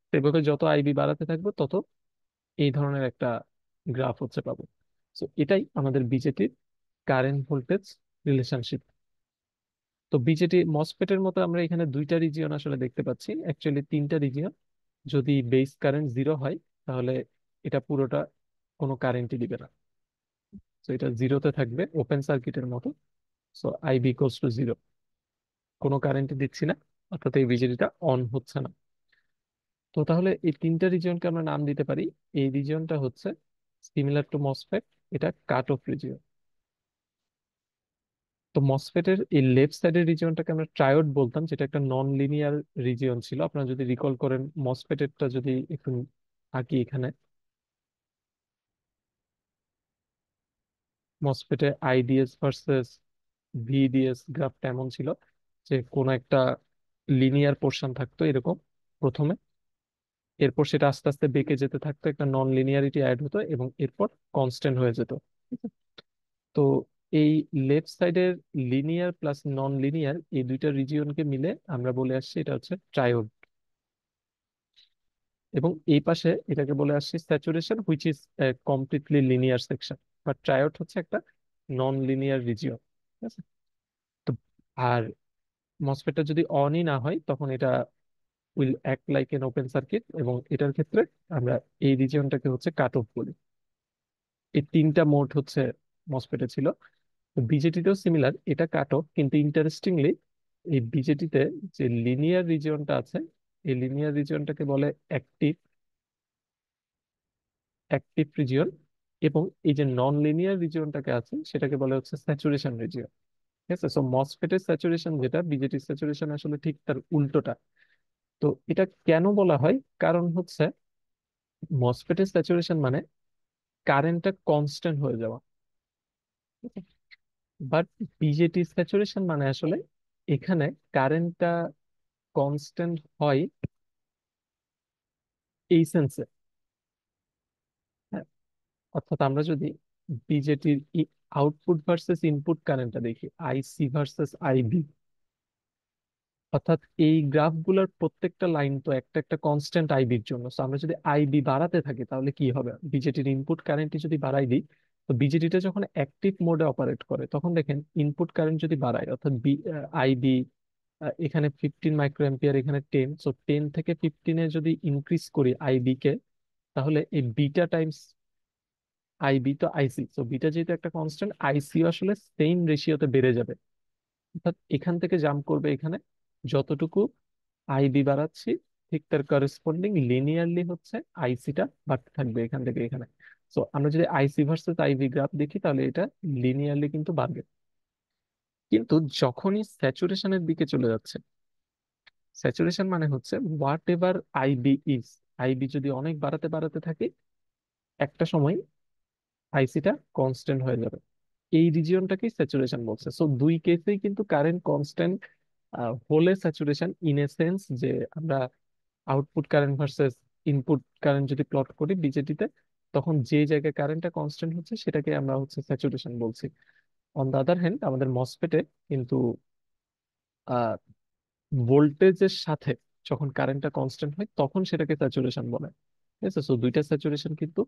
তো এভাবে যত আইবি বাড়াতে থাকবো, তত এই ধরনের একটা গ্রাফ হচ্ছে পাবো। তো এটাই আমাদের বিজেটির কারেন্ট ভোল্টেজ রিলেশনশিপ। তো বিজেটি মসফেটের মতো আমরা এখানে দুইটা রিজিয়ন আসলে দেখতে পাচ্ছি, অ্যাকচুয়ালি তিনটা রিজিয়ন। যদি বেস কারেন্ট জিরো হয়, তাহলে এটা পুরোটা কোনো কারেন্টই দিবে না, তো এটা জিরোতে থাকবে ওপেন সার্কিটের মতো। So IB equals to zero, কোনো কারেন্টই দিচ্ছি না, অর্থাৎ এই বিজেটিটা অন হচ্ছে না। তো তাহলে এই তিনটা রিজিয়নকে আমরা নাম দিতে পারি, এই রিজিয়নটা হচ্ছে সিমিলার টু মসফেট, এটা কাট অফ রিজিয়ন। তো মসফেটের এই লেফট সাইডের রিজিয়নটাকে আমরা ট্রায়োড বলতাম, যেটা একটা নন লিনিয়ার রিজিয়ন ছিল। আপনারা যদি রিকল করেন মসফেটেরটা, যদি একটু আঁকি এখানে, মসফেটে আইডিএস ভার্সেস ভিডিএস গ্রাফটা এমন ছিল যে কোনো একটা লিনিয়ার পোর্শন থাকতো এরকম প্রথমে, এরপর সেটা আস্তে আস্তে বেঁকে যেতে থাকতো, একটা নন লিনিয়ারিটি অ্যাড হতো, এবং এরপর কনস্ট্যান্ট হয়ে যেত। ঠিক আছে? তো এই লেফট সাইডের লিনিয়ার প্লাস নন লিনিয়ার, এই দুইটা রিজিয়নকে মিলে আমরা বলে আসছি এটা হচ্ছে ট্রায়োড। এবং এই পাশে এটাকে বলে আসছি saturation, which is completely linear section. But triode হচ্ছে একটা নন লিনিয়ার রিজিয়ন। ঠিক আছে? তো আর মসফেটটা যদি অনই না হয় তখন এটা will act like an open circuit, এবং এটার ক্ষেত্রে আমরা এই রিজিয়নটাকে হচ্ছে কাট অফ বলি। এই তিনটা মোড হচ্ছে মসফেটে ছিল। তো বিজেটিতেও সিমিলার, এটা কাট অফ, কিন্তু ইন্টারেস্টিংলি এই বিজেটিতে যে লিনিয়ার রিজিয়নটা আছে, এই লিনিয়ার রিজিয়নটাকে বলে অ্যাক্টিভ অ্যাক্টিভ রিজিয়ন, এবং এই যে নন লিনিয়ার রিজিয়নটাকে আছে সেটাকে বলে হচ্ছে স্যাচুরেশন রিজিয়ন। ঠিক আছে? সো মসফেটের স্যাচুরেশন যেটা, বিজেটির স্যাচুরেশন আসলে ঠিক তার উল্টোটা। তো এটা কেন বলা হয়? কারণ হচ্ছে মসফেটের স্যাচুরেশন মানে কারেন্টটা কনস্ট্যান্ট হয়ে যাওয়া, বাট বিজেটি স্যাচুরেশন মানে আসলে এখানে কারেন্টটা কনস্ট্যান্ট হয় এই সেন্সে। অর্থাৎ আমরা যদি বিজেটির আউটপুট ভার্সেস ইনপুট কারেন্টটা দেখি, আইসি ভার্সেস আইবি, অর্থাৎ এই গ্রাফগুলোর প্রত্যেকটা লাইন তো একটা একটা কনস্ট্যান্ট আইবির জন্য। তো আমরা যদি আইবি বাড়াতে থাকি তাহলে কি হবে? বিজেটির ইনপুট কারেন্টটি যদি বাড়াই দিই, তো বিজেটিটা যখন অ্যাক্টিভ মোডে অপারেট করে তখন দেখেন ইনপুট কারেন্ট যদি বাড়ায়, অর্থাৎ আইবি এখানে 15 মাইক্রো অ্যাম্পিয়ার, এখানে 10, সো 10 থেকে 15-এ যদি ইনক্রিজ করি আইবি কে, তাহলে এই বিটা টাইমস আইবি তো আইসি, তো বিটা যেহেতু একটা কনস্ট্যান্ট, আইসিও আসলে সেম রেশিওতে বেড়ে যাবে। অর্থাৎ এখান থেকে জাম্প করবে এখানে, যতটুকু আইবি বাড়াচ্ছি ঠিক তার করেসপন্ডিং লিনিয়ারলি হচ্ছে আইসিটা বাড়তে থাকবে এখান থেকে এখানে। সো আমরা যদি আইসি ভার্সেস আইবি গ্রাফ দেখি তাহলে এটা লিনিয়ারলি কিন্তু বাড়বে। কিন্তু যখনই স্যাচুরেশনের দিকে চলে যাচ্ছে, স্যাচুরেশন মানে হচ্ছে whatever IB is, IB যদি অনেক বাড়াতে বাড়াতে থাকে, একটা সময় আইসিটা কনস্ট্যান্ট হয়ে যাবে। এই রিজিয়নটাকেই স্যাচুরেশন বলছে। সো দুই কেসেই কিন্তু কারেন্ট কনস্ট্যান্ট হলে স্যাচুরেশন, ইন এ সেন্স যে আমরা output current versus input current যদি প্লট করি বিজেটিতে, তখন যে জায়গায় কারেন্টটা কনস্ট্যান্ট হচ্ছে সেটাকে আমরা হচ্ছে স্যাচুরেশন বলছি। অন দ্য আদার হ্যান্ড আমাদের মসফেটে কিন্তু ভোল্টেজের সাথে যখন কারেন্টটা কনস্ট্যান্ট হয় তখন সেটাকে স্যাচুরেশন বলে। ঠিক আছে? সো দুইটা স্যাচুরেশন কিন্তু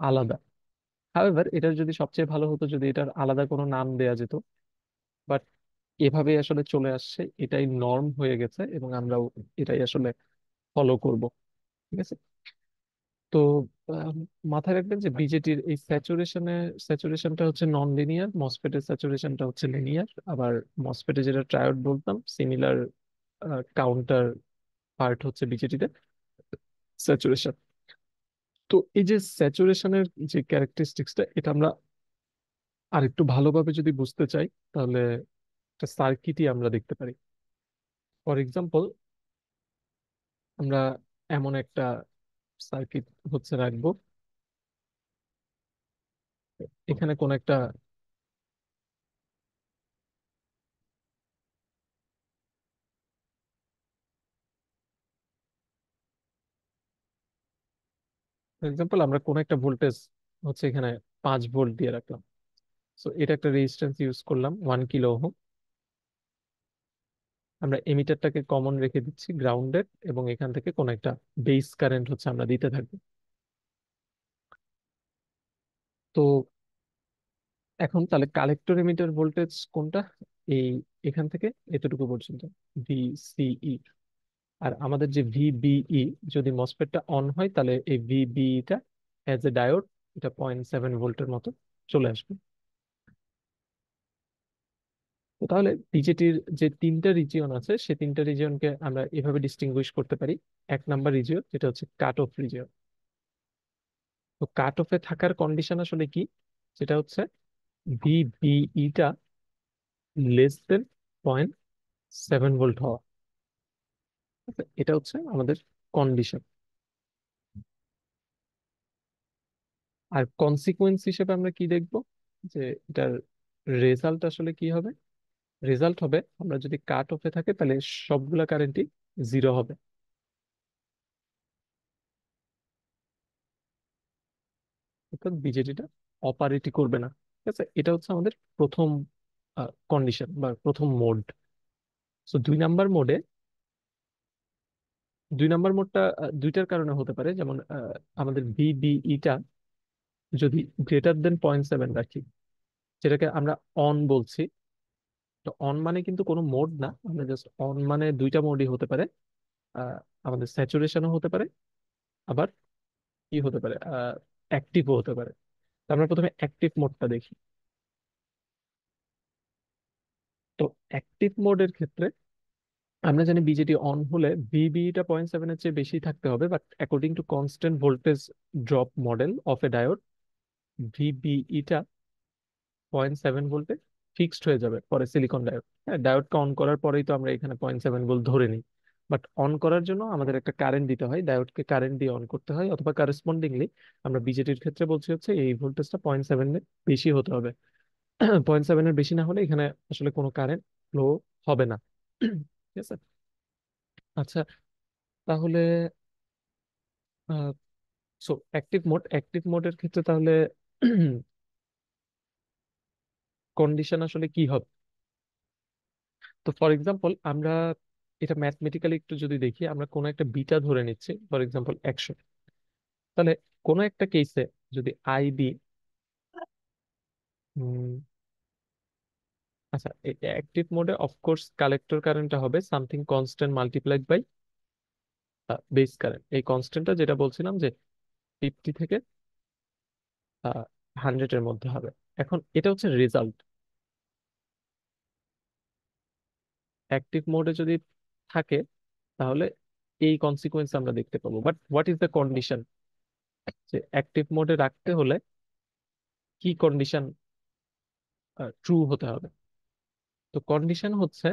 আলাদা। হাউএভার এটার যদি সবচেয়ে ভালো হতো যদি এটার আলাদা কোনো নাম দেয়া যেত, বাট এভাবে আসলে চলে আসছে, এটাই নর্ম হয়ে গেছে এবং আমরাও এটাই আসলে ফলো করব। ঠিক আছে? তো আম, মাথায় রাখবেন যে বিজেটির এই স্যাচুরেশনটা হচ্ছে নন লিনিয়ার, মসফেটের স্যাচুরেশনটা হচ্ছে লিনিয়ার। আবার মসফেটে যেটা ট্রায়োড বলতাম, সিমিলার কাউন্টার পার্ট হচ্ছে বিজেটিতে স্যাচুরেশন। তো এই যে স্যাচুরেশনের যে ক্যারেক্টারিস্টিক্সটা, এটা আমরা আরেকটু ভালোভাবে যদি বুঝতে চাই তাহলে একটা সার্কিটই আমরা দেখতে পারি। ফর এক্সাম্পল, আমরা এমন একটা সার্কিট হচ্ছে রাখবো, এখানে কোন একটা এক্সাম্পল, আমরা কোন একটা ভোল্টেজ হচ্ছে এখানে 5 ভোল্ট দিয়ে রাখলাম। সো এটা একটা রেজিস্ট্যান্স ইউজ করলাম 1 কিলো ওহম। আমরা এমিটারটাকে কমন রেখে দিচ্ছি গ্রাউন্ডেড, এবং এখান থেকে কোন একটা বেস কারেন্ট হচ্ছে আমরা দিতে থাকবো। তো এখন তাহলে কালেক্টর এমিটার ভোল্টেজ কোনটা? এই এখান থেকে এতটুকু পর্যন্ত, ভিসিই। আর আমাদের যে ভিবিই, যদি মসফেটটা অন হয় তাহলে এই ভিবিইটা অ্যাজ এ ডায়োড এটা 0.7 ভোল্টের মতো চলে আসবে। তো তাহলে বিজেটির যে তিনটা রিজিয়ন আছে সে তিনটা রিজিয়নকে আমরা এভাবে ডিস্টিংগুইশ করতে পারি। 1 নাম্বার রিজিয়ন যেটা হচ্ছে কাট অফ রিজিয়ন। তো কাট অফে থাকার কন্ডিশন আসলে কি? যেটা হচ্ছে ভিবিইটা লেস দেন 0.7 ভোল্ট হওয়া। ঠিক আছে? এটা হচ্ছে আমাদের কন্ডিশন। আর কনসিকুয়েন্স হিসেবে আমরা কি দেখব? যে এটার রেজাল্ট আসলে কি হবে? রেজাল্ট হবে আমরা যদি কাট অফে থাকে তাহলে সবগুলা কারেন্টই জিরো হবে, অর্থাৎ বিজেটিটা অপারেটই করবে না। ঠিক আছে? এটা হচ্ছে আমাদের প্রথম কন্ডিশন বা প্রথম মোড। সো 2 নাম্বার মোডে দুই নাম্বার মোডটা দুইটার কারণে হতে পারে, যেমন আমাদের ভিবিইটা যদি গ্রেটার দেন 0.7 রাখি, যেটাকে আমরা অন বলছি। তো অন মানে কিন্তু কোনো মোড না, আমরা জাস্ট অন মানে দুইটা মোডই হতে পারে। আহ, আমাদের স্যাচুরেশনও হতে পারে, আবার কি হতে পারে, অ্যাক্টিভও হতে পারে। তো আমরা প্রথমে অ্যাক্টিভ মোডটা দেখি। তো অ্যাক্টিভ মোডের ক্ষেত্রে আমরা জানি বিজেটি অন হলে ভিবিটা 0.7-এর চেয়ে বেশি থাকতে হবে, but according to constant voltage drop model of a diode, ভিবিইটা 0.7 ভোল্টে ফিক্সড হয়ে যাবে পরে সিলিকন ডায়োড। হ্যাঁ, ডায়োডকে অন করার পরেই তো আমরা এখানে 0.7 ভোল্ট ধরে নিই। বাট অন করার জন্য আমাদের একটা কারেন্ট দিতে হয়, ডায়োডকে কারেন্ট দিয়ে অন করতে হয়, অথবা কারেসপন্ডিংলি আমরা বিজেটির ক্ষেত্রে বলছি হচ্ছে এই ভোল্টেজটা 0.7-এর বেশি হতে হবে। 0.7-এর বেশি না হলে এখানে আসলে কোনো কারেন্ট ফ্লো হবে না। ঠিক আছে। আচ্ছা, তাহলে সো অ্যাক্টিভ মোডের ক্ষেত্রে তাহলে কন্ডিশন আসলে কি হবে? তো ফর এক্সাম্পল আমরা এটা ম্যাথমেটিক্যালি একটু যদি দেখি, আমরা কোনো একটা বিটা ধরে নিচ্ছি, ফর এক্সাম্পল 100। তাহলে কোনো একটা কেসে যদি আই বি, আচ্ছা, অ্যাক্টিভ মোডে অফকোর্স কালেক্টর কারেন্টটা হবে something constant multiplied by base current. এই কনস্ট্যান্টটা যেটা বলছিলাম যে 50 থেকে 100-এর মধ্যে হবে। এখন এটা হচ্ছে রেজাল্ট। অ্যাক্টিভ মোডে যদি থাকে তাহলে এই কনসিকোয়েন্স আমরা দেখতে পাবো, but what is the condition? যে অ্যাক্টিভ মোডে রাখতে হলে কি কন্ডিশন ট্রু হতে হবে? তো কন্ডিশন হচ্ছে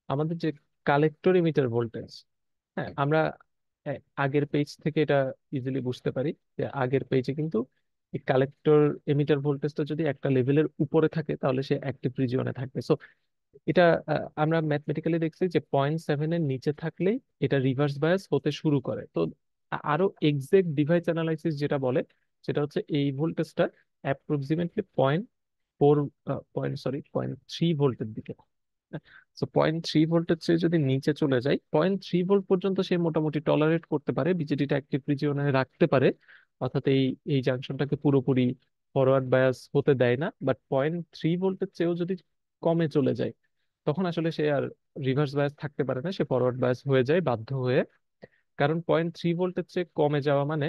আমাদের যে কালেক্টর এমিটার ভোল্টেজ। হ্যাঁ, আমরা আগের পেজ থেকে এটা ইজিলি বুঝতে পারি যে আগের পেজে কিন্তু এই কালেক্টর এমিটার ভোল্টেজটা যদি একটা লেভেলের উপরে থাকে তাহলে সে অ্যাক্টিভ রিজিয়নে থাকবে। সো এটা আমরা ম্যাথমেটিক্যালি দেখছি যে 0.7-এর নিচে থাকলেই এটা রিভার্স বায়াস হতে শুরু করে। তো আরো এক্সাক্ট ডিভাইস অ্যানালাইসিস যেটা বলে সেটা হচ্ছে এই ভোল্টেজটা অ্যাপ্রক্সিমেটলি 0.4, 0.3 ভোল্টের দিকে। সো 0.3 ভোল্টের চেয়ে যদি নিচে চলে যায়, 0.3 ভোল্ট পর্যন্ত সে মোটামুটি টলারেট করতে পারে, বিজেডিটা অ্যাক্টিভ রিজিয়নে রাখতে পারে। অর্থাৎ এই এই জাংশনটাকে পুরোপুরি ফরওয়ার্ড বায়াস হতে দেয় না। বাট 0.3 ভোল্টের চেয়েও যদি কমে চলে যায়, তখন আসলে সে আর রিভার্স বায়াস থাকতে পারে না, সে ফরওয়ার্ড বায়াস হয়ে যায় বাধ্য হয়ে। কারণ 0.3 ভোল্টের চেয়ে কমে যাওয়া মানে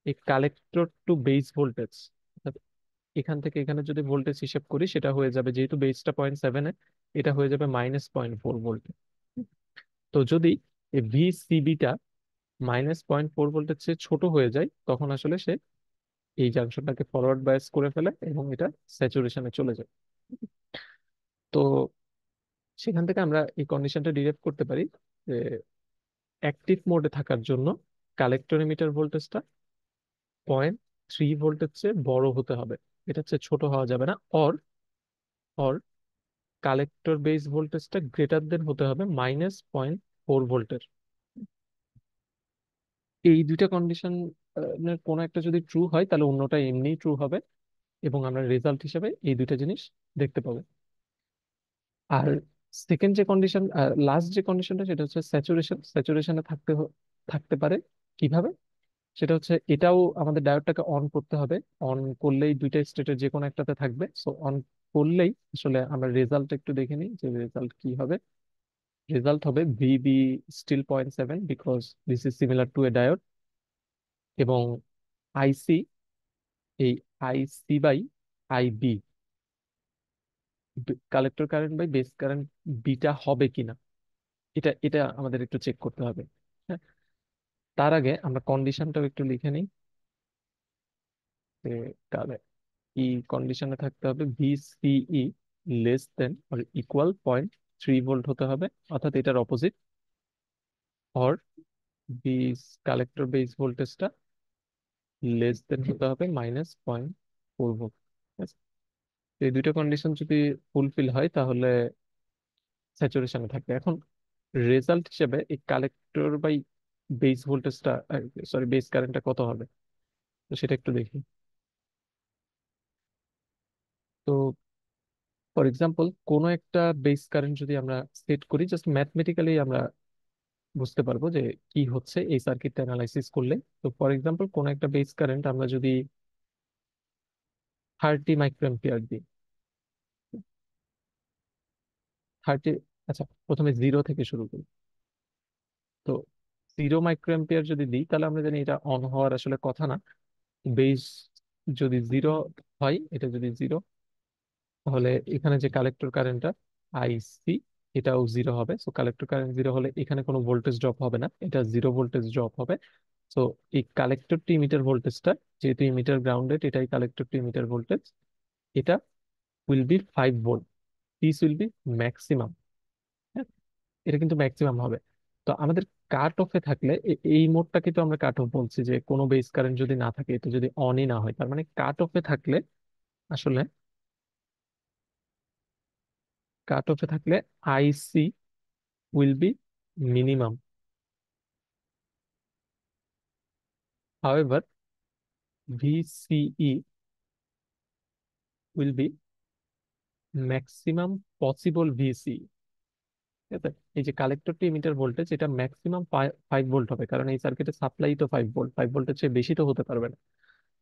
এই কালেক্টর টু বেস ভোল্টেজ, এখান থেকে এখানে যদি ভোল্টেজ হিসেব করি সেটা হয়ে যাবে, যেহেতু বেসটা 0.7-এ, এটা হয়ে যাবে -0.4 ভোল্ট। তো যদি এই ভিসিবিটা -0.4 ভোল্টের চেয়ে ছোট হয়ে যায়, তখন আসলে সে এই জাংশনটাকে ফরওয়ার্ড বায়াস করে ফেলে এবং এটা স্যাচুরেশনে চলে যায়। তো সেখান থেকে আমরা এই কন্ডিশনটা ডিরাইভ করতে পারি যে অ্যাক্টিভ মোডে থাকার জন্য কালেক্টর এমিটার ভোল্টেজটা 0.3 ভোল্টের চেয়ে বড় হতে হবে, এটা হচ্ছে ছোট হওয়া যাবে না। অর অর কালেক্টর বেস ভোল্টেজটা গ্রেটার দেন হতে হবে -0.4 ভোল্টের। এই দুইটা কন্ডিশন কোনো একটা যদি ট্রু হয় তাহলে অন্যটা এমনিই ট্রু হবে, এবং আমরা রেজাল্ট হিসেবে এই দুইটা জিনিস দেখতে পাবো। আর সেকেন্ড যে কন্ডিশন, লাস্ট যে কন্ডিশনটা, সেটা হচ্ছে স্যাচুরেশনে থাকতে পারে কিভাবে? সেটা হচ্ছে এটাও আমাদের ডায়োডটাকে অন করতে হবে। অন করলেই দুইটা স্টেটের যে কোনো একটাতে থাকবে। সো অন করলেই আসলে আমরা রেজাল্ট একটু দেখে নিই যে রেজাল্ট কি হবে। রেজাল্ট হবে VB still 0.7, because this is similar to a diode. এবং আইসি, এই IC by IB, collector current by base current, beta হবে কিনা এটা এটা আমাদের একটু চেক করতে হবে। হ্যাঁ, তার আগে আমরা কন্ডিশনটাও একটু লিখে নিই যে তাহলে কি কন্ডিশনে থাকতে হবে। VCE less than or equal 0.3 volt হতে হবে, অর্থাৎ এটার অপোজিট। অর বিস কালেক্টর বেস ভোল্টেজটা লেস দেন হতে হবে -0.4 ভোল্ট। এই দুইটা কন্ডিশন যদি ফুলফিল হয় তাহলে স্যাচুরেশনে থাকবে। এখন রেজাল্ট হিসেবে এই কালেক্টর বাই বেস ভোল্টেজটা, সরি বেস কারেন্টটা কত হবে, তো সেটা একটু দেখি। তো ফর এক্সাম্পল কোনো একটা বেস কারেন্ট যদি আমরা সেট করি, জাস্ট ম্যাথমেটিক্যালি আমরা বুঝতে পারবো যে কি হচ্ছে এই সার্কিটটা অ্যানালাইসিস করলে। তো ফর এক্সাম্পল কোন একটা বেস কারেন্ট আমরা যদি 30 মাইক্রোঅ্যাম্পিয়ার দিই, 30, আচ্ছা প্রথমে জিরো থেকে শুরু করি। তো 0 মাইক্রোঅ্যাম্পিয়ার যদি দিই তাহলে আমরা জানি এটা অন হওয়ার আসলে কথা না। বেস যদি জিরো হয়, এটা যদি জিরো, তাহলে এখানে যে কালেক্টর কারেন্টটা আইসি, এটাও জিরো হবে। সো কালেক্টর কারেন্ট জিরো হলে এখানে কোনো ভোল্টেজ ড্রপ হবে না, এটা জিরো ভোল্টেজ ড্রপ হবে। সো এই কালেক্টর টি মিটার ভোল্টেজটা, যেহেতু মিটার গ্রাউন্ডেড, এটাই কালেক্টর টি মিটার ভোল্টেজ, এটা will be 5 volt. This will be maximum. এটা কিন্তু ম্যাক্সিমাম হবে। তো আমাদের কাট অফে থাকলে এই মোডটাকে তো আমরা কাট অফ বলছি, যে কোনো বেস কারেন্ট যদি না থাকে, এটা যদি অনই না হয়, তার মানে কাট অফে থাকলে আসলে, কাট অফে থাকলে IC will be minimum. However VCE will be maximum possible VC. ঠিক আছে? এই যে কালেক্টর টু এমিটার ভোল্টেজ, এটা ম্যাক্সিমাম 5 ভোল্ট হবে, কারণ এই সার্কিটের সাপ্লাই তো 5 ভোল্ট, 5 ভোল্টের চেয়ে বেশি তো হতে পারবে না।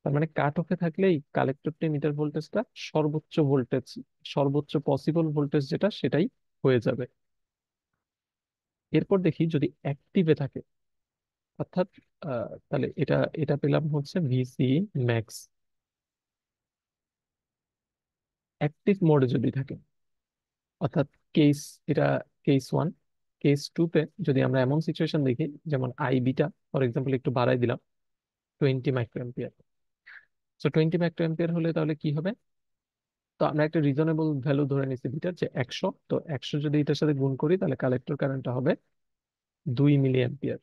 তার মানে কাট অফে থাকলেই কালেক্টর টু এমিটার ভোল্টেজটা সর্বোচ্চ ভোল্টেজ, সর্বোচ্চ পসিবল ভোল্টেজ যেটা, সেটাই হয়ে যাবে। এরপর দেখি যদি অ্যাক্টিভে থাকে, অর্থাৎ তাহলে এটা এটা পেলাম হচ্ছে ভিসি ম্যাক্স। অ্যাক্টিভ মোডে যদি থাকে, অর্থাৎ কেস, এটা কেস ওয়ান। কেস টু তে যদি আমরা এমন সিচুয়েশন দেখি, যেমন আইবিটা ফর এক্সাম্পল একটু বাড়াই দিলাম, 20 মাইক্রোঅ্যাম্পিয়ার। সো 20 মাইক্রোঅ্যাম্পিয়ার হলে তাহলে কি হবে? তো আমরা একটা রিজনেবল ভ্যালু ধরে নিচ্ছি বিটার, যে 100। তো 100 যদি এটার সাথে গুণ করি, তাহলে কালেক্টর কারেন্টটা হবে 2 মিলি অ্যাম্পিয়ার।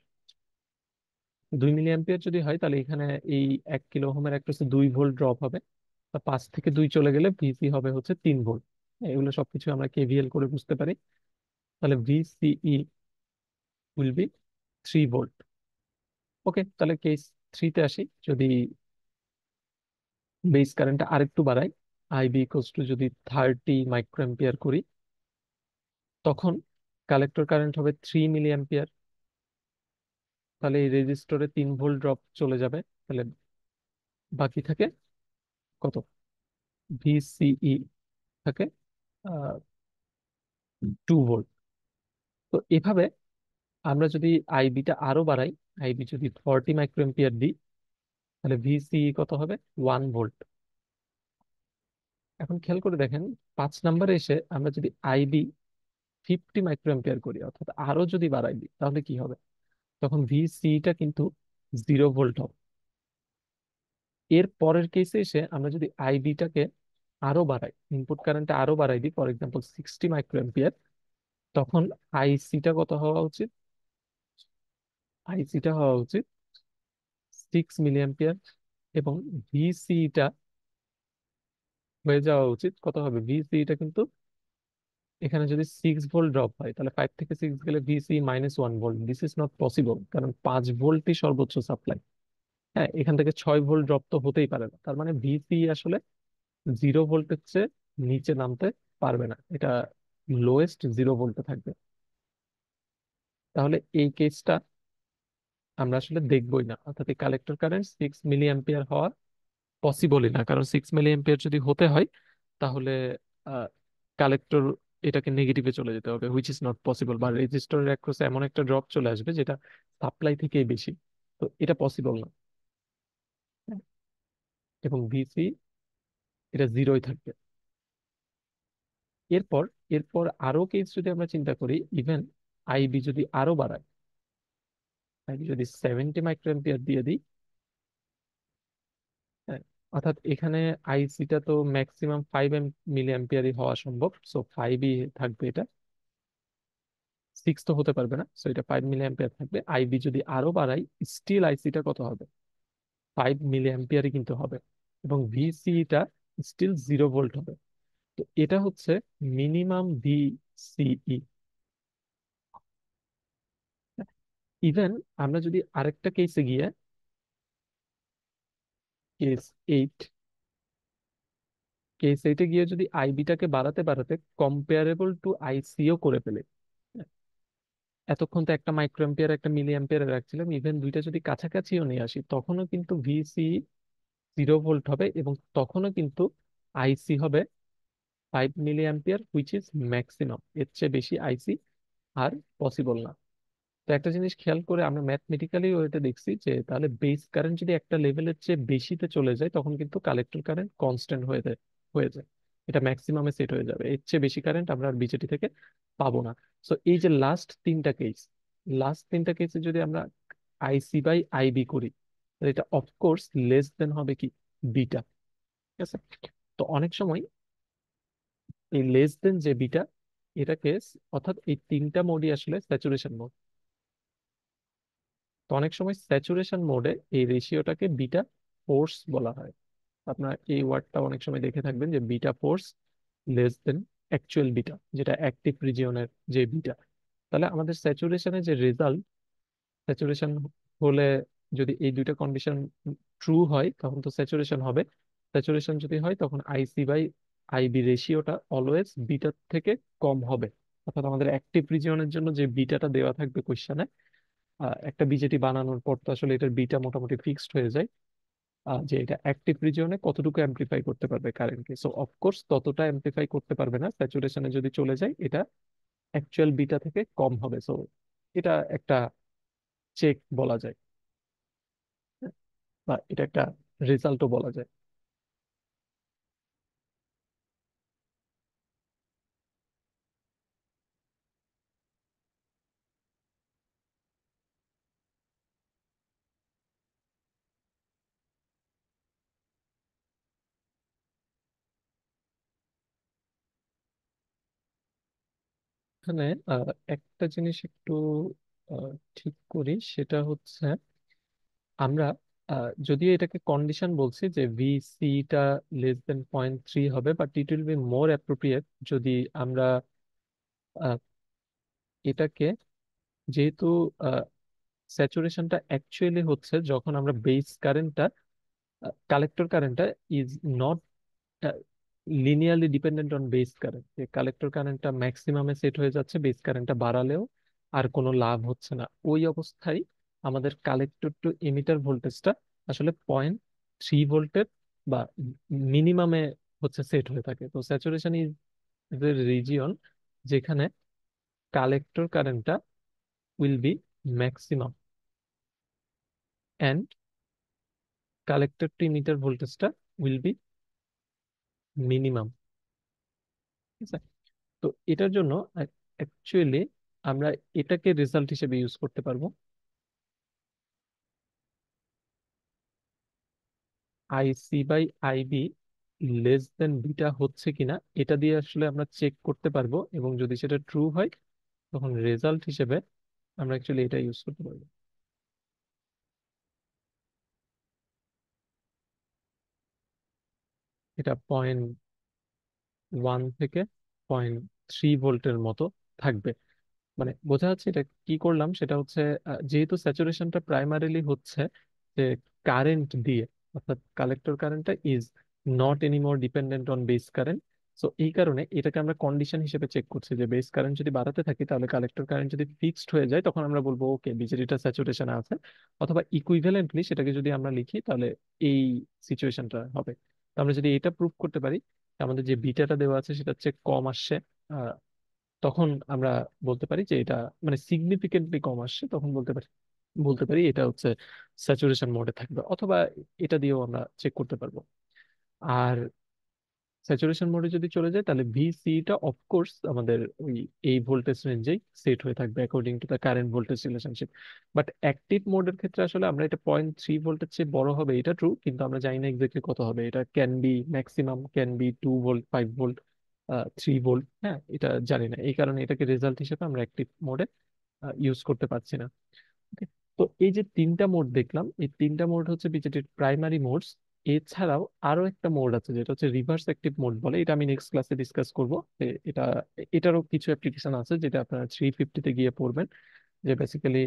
2 মিলি অ্যাম্পিয়ার যদি হয়, তাহলে এখানে এই 1 কিলো ওহমের একটা হচ্ছে 2 ভোল্ট ড্রপ হবে। তা 5 থেকে 2 চলে গেলে ভিসি হবে হচ্ছে 3 ভোল্ট। এগুলো সবকিছু আমরা কেভিএল করে বুঝতে পারি। তাহলে ভিসিই উইল বি 3 ভোল্ট। ওকে, তাহলে কেস থ্রিতে আসি। যদি বেস কারেন্টটা আরেকটু বাড়াই, আইবি ইকুয়ালস টু যদি 30 মাইক্রোঅ্যাম্পিয়ার করি, তখন কালেক্টর কারেন্ট হবে 3 মিলি অ্যাম্পিয়ার। তাহলে এই রেজিস্টরে 3 ভোল্ট ড্রপ চলে যাবে। তাহলে বাকি থাকে কত? ভিসিই থাকে 2 ভোল্ট। তো এভাবে আমরা যদি আইবিটা আরো বাড়াই, আইবি যদি 40 মাইক্রোঅ্যাম্পিয়ার দিই, তাহলে ভিসিই কত হবে? 1 ভোল্ট। এখন খেয়াল করে দেখেন, 5 নম্বরে এসে আমরা যদি আইবি 50 মাইক্রোঅ্যাম্পিয়ার করি, অর্থাৎ আরো যদি বাড়াই দিই, তাহলে কি হবে? তখন ভিসিটা কিন্তু 0 ভোল্ট হবে। এর পরের কেসে এসে আমরা যদি আইবিটাকে আরো বাড়াই, ইনপুট কারেন্টটা আরো বাড়াই দিই, ফর এক্সাম্পল 60 মাইক্রোঅ্যাম্পিয়ার, তখন আইসিটা কত হওয়া উচিত? আইসিটা হওয়া উচিত 6 মিলি অ্যাম্পিয়ার। এবং ভিসিটা হয়ে যাওয়া উচিত কত হবে? ভিসিটা কিন্তু এখানে যদি 6 ভোল্ট ড্রপ হয়, তাহলে 5 থেকে 6 গেলে VC -1 volt. This is not possible, কারণ 5 ভোল্টই সর্বোচ্চ সাপ্লাই। হ্যাঁ, এখান থেকে 6 ভোল্ট ড্রপ তো হতেই পারে না। তার মানে ভিসি আসলে 0 ভোল্টের চেয়ে নিচে নামতে পারবে না, এটা লোয়েস্ট 0 ভোল্টে থাকবে। তাহলে এই কেসটা আমরা আসলে দেখবোই না, অর্থাৎ এই কালেক্টর কারেন্ট 6 মিলি অ্যাম্পিয়ার হওয়া পসিবলই না। কারণ 6 মিলি অ্যাম্পিয়ার যদি হতে হয়, তাহলে কালেক্টর এটাকে নেগেটিভে চলে যেতে হবে, হুইচ ইজ নট পসিবল, বা রেজিস্টরের অ্যাক্রসে এমন একটা ড্রপ চলে আসবে যেটা সাপ্লাই থেকেই বেশি। তো এটা পসিবল না। এবং ভিসি এটা জিরোই থাকবে। এরপর এরপর আরো কেস যদি আমরা চিন্তা করি, ইভেন আইবি যদি আরো বাড়ায়, আইবি যদি 70 মাইক্রোঅ্যাম্পিয়ার দিয়ে দিই, হ্যাঁ, অর্থাৎ এখানে আইসিটা তো ম্যাক্সিমাম 5 মিলি অ্যাম্পিয়ারই হওয়া সম্ভব, সো 5ই থাকবে এটা, 6 তো হতে পারবে না। সো এটা 5 মিলি অ্যাম্পিয়ার থাকবে। আইবি যদি আরো বাড়াই, স্টিল আইসিটা কত হবে? 5 মিলি অ্যাম্পিয়ারই কিন্তু হবে। এবং ভিসিটা স্টিল 0 ভোল্ট হবে। তো এটা হচ্ছে মিনিমাম ভিসিই। ইভেন আমরা যদি আরেকটা কেসে গিয়ে, কেস 8, কেস 8-এ গিয়ে যদি আইবিটাকে বাড়াতে বাড়াতে কম্পেয়ারেবল টু আইসিও করে ফেলে, এতক্ষণ তো একটা মাইক্রো অ্যাম্পিয়ার একটা মিলি অ্যাম্পিয়ার রাখছিলাম, ইভেন দুইটা যদি কাছাকাছিও নিয়ে আসি তখনও কিন্তু ভিসি 0 ভোল্ট হবে, এবং তখনও কিন্তু আইসি হবে 5 milli ampere, which is maximum. এর চেয়ে বেশি আইসি আর পসিবল না। তো একটা জিনিস খেয়াল করে আমরা ম্যাথমেটিক্যালি ওইটা দেখছি যে তাহলে বেস কারেন্ট যদি একটা লেভেলের চেয়ে বেশিতে চলে যায় তখন কিন্তু কালেক্টর কারেন্ট কনস্ট্যান্ট হয়ে যায়, এটা ম্যাক্সিমামে সেট হয়ে যাবে। এর চেয়ে বেশি কারেন্ট আমরা আর বিজেটি থেকে পাবো না। সো এই যে লাস্ট তিনটা কেসে যদি আমরা আইসি বাই আইবি করি, তাহলে এটা অফকোর্স লেস দেন হবে কি বিটা। ঠিক আছে? তো অনেক সময় এই লেস দেন যে বিটা, এটাকে অর্থাৎ এই তিনটা মোডই আসলে স্যাচুরেশন মোড। তো অনেক সময় স্যাচুরেশন মোডে এই রেশিওটাকে বিটা ফোর্স বলা হয়। আপনার এই ওয়ার্ডটা অনেক সময় দেখে থাকবেন যে beta force less than actual beta, যেটা অ্যাক্টিভ রিজিয়নের যে বিটা। তাহলে আমাদের স্যাচুরেশনের যে রেজাল্ট, স্যাচুরেশন হলে যদি এই দুইটা কন্ডিশন ট্রু হয় তখন তো স্যাচুরেশন হবে। স্যাচুরেশন যদি হয় তখন আইসি বাই আইবি রেশিওটা অলওয়েজ বিটার থেকে কম হবে। অর্থাৎ আমাদের অ্যাক্টিভ রিজিয়নের জন্য যে বিটাটা দেওয়া থাকবে কোশ্চেনে, একটা বিজেটি বানানোর পর তো আসলে এটার বিটা মোটামুটি ফিক্সড হয়ে যায়, যে এটা অ্যাক্টিভ রিজিয়নে কতটুকু অ্যাম্প্লিফাই করতে পারবে কারেন্টকে। সো অফকোর্স ততটা অ্যাম্প্লিফাই করতে পারবে না, স্যাচুরেশনে যদি চলে যায় এটা অ্যাকচুয়াল বিটা থেকে কম হবে। সো এটা একটা চেক বলা যায়, বা এটা একটা রেজাল্টও বলা যায়। এখানে একটা জিনিস একটু আহ, ঠিক করি, সেটা হচ্ছে আমরা যদিও এটাকে কন্ডিশন বলছি যে ভিসিটা লেস দেন 0.3 হবে, but it will be more appropriate যদি আমরা আহ, এটাকে, যেহেতু স্যাচুরেশনটা অ্যাকচুয়ালি হচ্ছে যখন আমরা বেস কারেন্টটা, কালেক্টর কারেন্টটা is not linearly dependent on base current, যে কালেক্টর কারেন্টটা ম্যাক্সিমামে সেট হয়ে যাচ্ছে, বেস কারেন্টটা বাড়ালেও আর কোনো লাভ হচ্ছে না। ওই অবস্থায় আমাদের কালেক্টর টু এমিটার ভোল্টেজটা আসলে 0.3 ভোল্টের বা মিনিমামে হচ্ছে সেট হয়ে থাকে। তো স্যাচুরেশন ইজ দ্য রিজিয়ন যেখানে কালেক্টর কারেন্টটা will be maximum and collector to emitter ভোল্টেজটা উইল বি মিনিমাম। ঠিক আছে? তো এটার জন্য অ্যাকচুয়ালি আমরা এটাকে রেজাল্ট হিসেবে ইউজ করতে পারবো। IC by IB less than beta হচ্ছে কিনা এটা দিয়ে আসলে আমরা চেক করতে পারবো, এবং যদি সেটা ট্রু হয় তখন রেজাল্ট হিসেবে আমরা অ্যাকচুয়ালি এটা ইউজ করতে পারবো। এটা 0.1 থেকে 0.3 ভোল্টের মতো থাকবে। মানে বোঝা যাচ্ছে এটা কি করলাম, সেটা হচ্ছে যেহেতু স্যাচুরেশনটা প্রাইমারিলি হচ্ছে যে কারেন্ট দিয়ে, অর্থাৎ কালেক্টর কারেন্টটা is not anymore dependent on base current. So এই কারণে এটাকে আমরা কন্ডিশন হিসেবে চেক করছি যে বেস কারেন্ট যদি বাড়াতে থাকি তাহলে কালেক্টর কারেন্ট যদি ফিক্সড হয়ে যায় তখন আমরা বলবো ওকে বিজেডিটা স্যাচুরেশনে আছে। অথবা ইকুইভ্যালেন্টলি সেটাকে যদি আমরা লিখি তাহলে এই সিচুয়েশনটা হবে। তো আমরা যদি এটা প্রুভ করতে পারি আমাদের যে বিটাটা দেওয়া আছে সেটা হচ্ছে কম আসছে, তখন আমরা বলতে পারি যে এটা মানে সিগনিফিকেন্টলি কম আসছে, তখন বলতে পারি এটা হচ্ছে স্যাচুরেশন মোডে থাকবে। অথবা এটা দিয়েও আমরা চেক করতে পারবো। আর স্যাচুরেশন মোডে যদি চলে যায় তাহলে ভিসিটা অফকোর্স আমাদের ওই এই ভোল্টেজ রেঞ্জেই সেট হয়ে থাকবে according to the current voltage relationship. But active মোডের ক্ষেত্রে আসলে আমরা এটা 0.3 ভোল্টের চেয়ে বড় হবে এটা ট্রু, কিন্তু আমরা জানি না এক্স্যাক্টলি কত হবে। এটা can be maximum, can be 2 volt, 5 volt, 3 volt, হ্যাঁ এটা জানি না। এই কারণে এটাকে রেজাল্ট হিসেবে আমরা অ্যাক্টিভ মোডে ইউজ করতে পারছি না। Okay? তো এই যে তিনটা মোড দেখলাম, এই তিনটা মোড হচ্ছে বিজেটির প্রাইমারি মোডস। এছাড়াও আরো একটা মোড আছে যেটা হচ্ছে রিভার্স অ্যাক্টিভ মোড বলে, এটা আমি নেক্সট ক্লাসে ডিসকাস করব। এটা এটারও কিছু অ্যাপ্লিকেশন আছে যেটা আপনারা 350-তে গিয়ে পড়বেন, যে বেসিক্যালি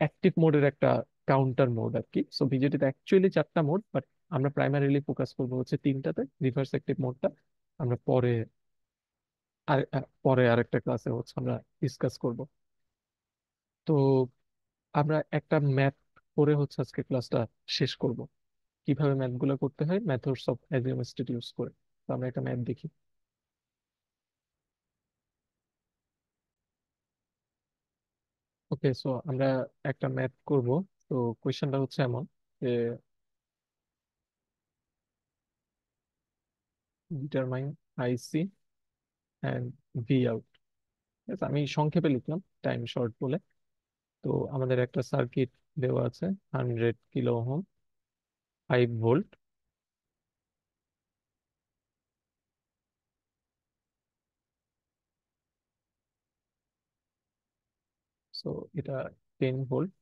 অ্যাক্টিভ মোডের একটা কাউন্টার মোড আর কি। সো বিজেটিতে অ্যাকচুয়ালি 4টা মোড, বাট আমরা প্রাইমারিলি ফোকাস করবো হচ্ছে তিনটাতে, রিভার্স অ্যাক্টিভ মোডটা আমরা পরে আরেকটা ক্লাসে হচ্ছে আমরা ডিসকাস করব। তো আমরা একটা ম্যাথ করে হচ্ছে আজকে ক্লাসটা শেষ করব। কিভাবে ম্যাথ গুলো করতে হয় মেথডস অফ অ্যাজিওম স্টেট ইউজ করে। তো আমরা একটা ম্যাথ দেখি। ওকে, সো আমরা একটা ম্যাথ করব। তো কোয়েশ্চেনটা হচ্ছে এমন যে determine IC and V out. আমি সংক্ষেপে লিখলাম টাইম শর্ট বলে। তো আমাদের একটা সার্কিট দেওয়া আছে 100 কিলো ওহম, 5 ভোল্ট। সো এটা 10 ভোল্ট,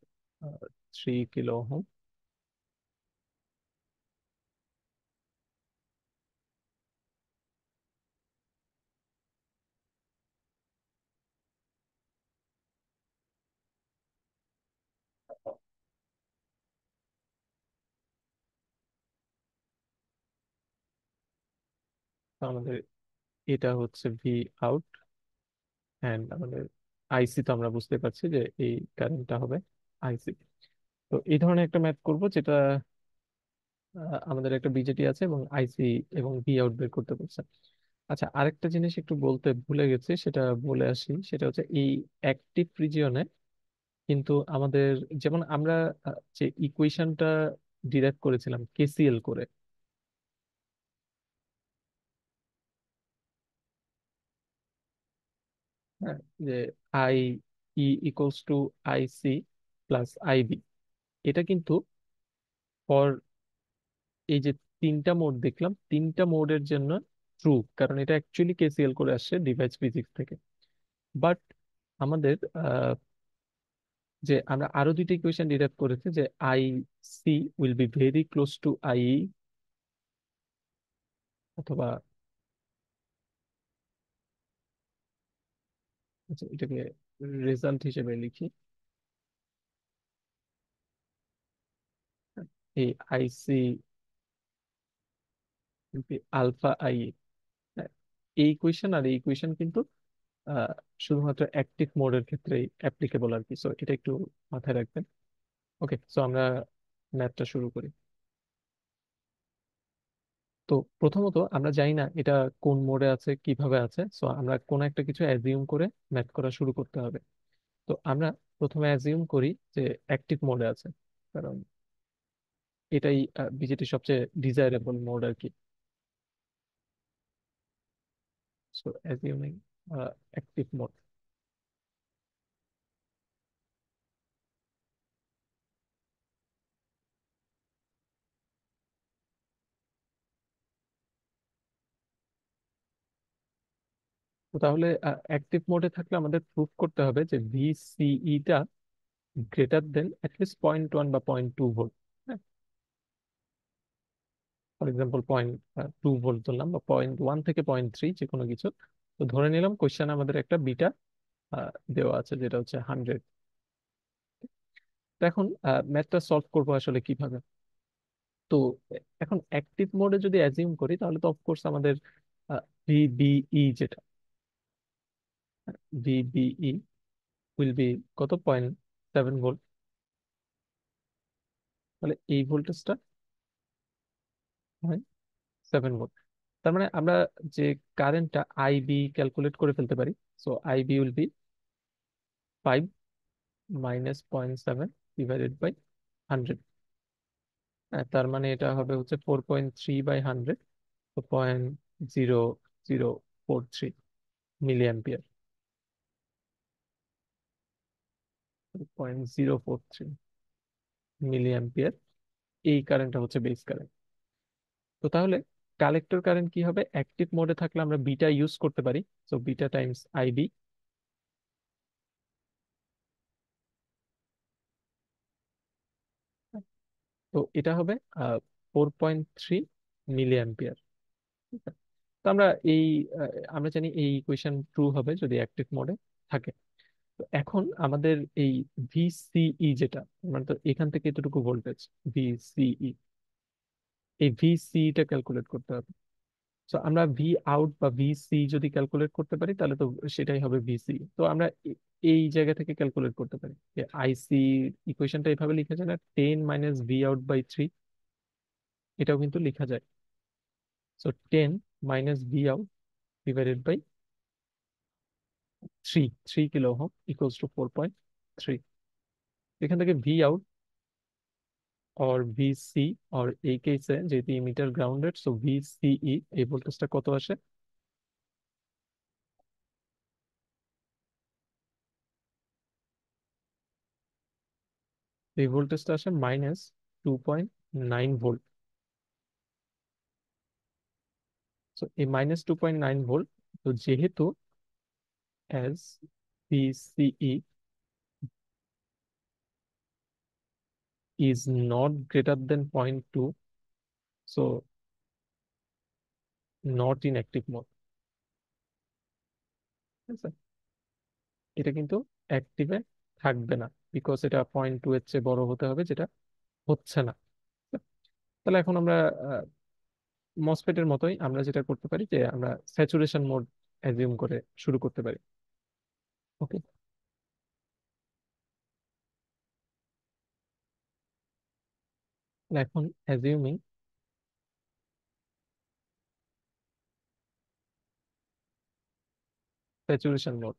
3 কিলো ওহম। তো আমাদের এটা হচ্ছে ভি আউট, অ্যান্ড আমাদের আইসি তো আমরা বুঝতে পারছি যে এই কারেন্টটা হবে আইসি। তো এই ধরনের একটা ম্যাথ করব যেটা আমাদের একটা বিজেটি আছে এবং আইসি এবং ভি আউট বের করতে বলছে। আচ্ছা, আরেকটা জিনিস একটু বলতে ভুলে গেছি, সেটা বলে আসি। সেটা হচ্ছে এই অ্যাক্টিভ রিজিয়নে কিন্তু আমাদের, যেমন আমরা যে ইকুয়েশনটা ডিরাইভ করেছিলাম কেসিএল করে, হ্যাঁ, যে I E equals to I C plus IB, এটা কিন্তু ফর এই যে তিনটা মোড দেখলাম, তিনটা মোডের জন্য ট্রু, কারণ এটা অ্যাকচুয়ালি কেসিএল করে আসছে ডিভাইস ফিজিক্স থেকে। বাট আমাদের যে আমরা আরো দুইটা ইকুয়েশন ডিরাইভ করেছি যে I C will be very close to I, অথবা আচ্ছা এটাকে রেজাল্ট হিসেবে লিখি, এই আই সি আলফা আই। এই ইকুয়েশন আর এই ইকুয়েশন কিন্তু আহ, শুধুমাত্র অ্যাক্টিভ মোডের ক্ষেত্রেই অ্যাপ্লিকেবল আর কি। সো এটা একটু মাথায় রাখবেন। ওকে, সো আমরা ম্যাথটা শুরু করি। তো প্রথমত আমরা জানি না এটা কোন মোডে আছে, কিভাবে আছে। সো আমরা কোন একটা কিছু অ্যাজিউম করে ম্যাথ করা শুরু করতে হবে। তো আমরা প্রথমে অ্যাজিউম করি যে অ্যাক্টিভ মোডে আছে, কারণ এটাই বিজেটি সবচেয়ে ডিজায়ারেবল মোড আর কি। So assuming active mode. তো তাহলে অ্যাক্টিভ মোডে থাকলে আমাদের প্রুফ করতে হবে যে ভিসিই টা গ্রেটার দেন অ্যাটলিস্ট 0.1 বা 0.2 ভোল্ট। ফর এক্সাম্পল 0.2 ভোল্ট ধরলাম, বা 0.1 থেকে 0.3, যে কোনো কিছু। তো ধরে নিলাম কোশ্চেন আমাদের একটা বিটা দেওয়া আছে যেটা হচ্ছে 100। তো এখন ম্যাথটা সলভ করবো আসলে কিভাবে। তো এখন অ্যাক্টিভ মোডে যদি অ্যাজিউম করি তাহলে তো অফকোর্স আমাদের ভিবিই যেটা ভিবিই উইল বি কত, 0.7 ভোল্ট। তাহলে এই ভোল্টেজটা হয় 7 ভোল্ট। তার মানে আমরা যে কারেন্টটা আইবি ক্যালকুলেট করে ফেলতে পারি। So IB will be 5 - 0.7 divided by 100। তার মানে এটা হবে হচ্ছে 4.3/100, তো 0.0043 মিলি অ্যাম্পিয়ার। 0.043 মিলি অ্যাম্পিয়ার, এই কারেন্টটা হচ্ছে বেস কারেন্ট। তো তাহলে কালেক্টর কারেন্ট কি হবে, অ্যাক্টিভ মোডে থাকলে আমরা বিটা ইউজ করতে পারি। So beta times IB. তো এটা হবে 4.3 মিলি অ্যাম্পিয়ার। তো আমরা এই আমরা জানি এই ইকুয়েশন ট্রু হবে যদি অ্যাক্টিভ মোডে থাকে। তো এখন আমাদের এই ভিসিই যেটা, মানে তো এখান থেকে এতটুকু ভোল্টেজ ভিসিই, এই ভিসিটা ক্যালকুলেট করতে হবে। তো আমরা ভি আউট বা ভিসি যদি ক্যালকুলেট করতে পারি তাহলে তো সেটাই হবে ভিসি। তো আমরা এই জায়গা থেকে ক্যালকুলেট করতে পারি যে আইসি ইকুয়েশনটা এভাবে লিখা যায় না, 10 - V out/3, এটাও কিন্তু লেখা যায়। So 10 - V out divided by 3 kilo ohm equals to 4.3। এখান থেকে ভি আউট और ভিসি, और এই কেসে যেহেতু মিটার গ্রাউন্ডেড, সো ভিসিই এই ভোল্টেজটা কত আসে? এই ভোল্টেজটা আসে -2.9 ভোল্ট। সো এই -2.9 ভোল্ট, তো যেহেতু as VCE is not greater than 0.2, so not in active mode. ঠিক আছে, এটা কিন্তু অ্যাক্টিভে থাকবে না, বিকজ এটা 0.2 এর চেয়ে বড় হতে হবে, যেটা হচ্ছে না। তাহলে এখন আমরা মসফেটের মতোই আমরা যেটা করতে পারি যে আমরা স্যাচুরেশন মোড অ্যাজিউম করে শুরু করতে পারি। ওকে, এখন অ্যাজিউমিং স্যাচুরেশন মোড,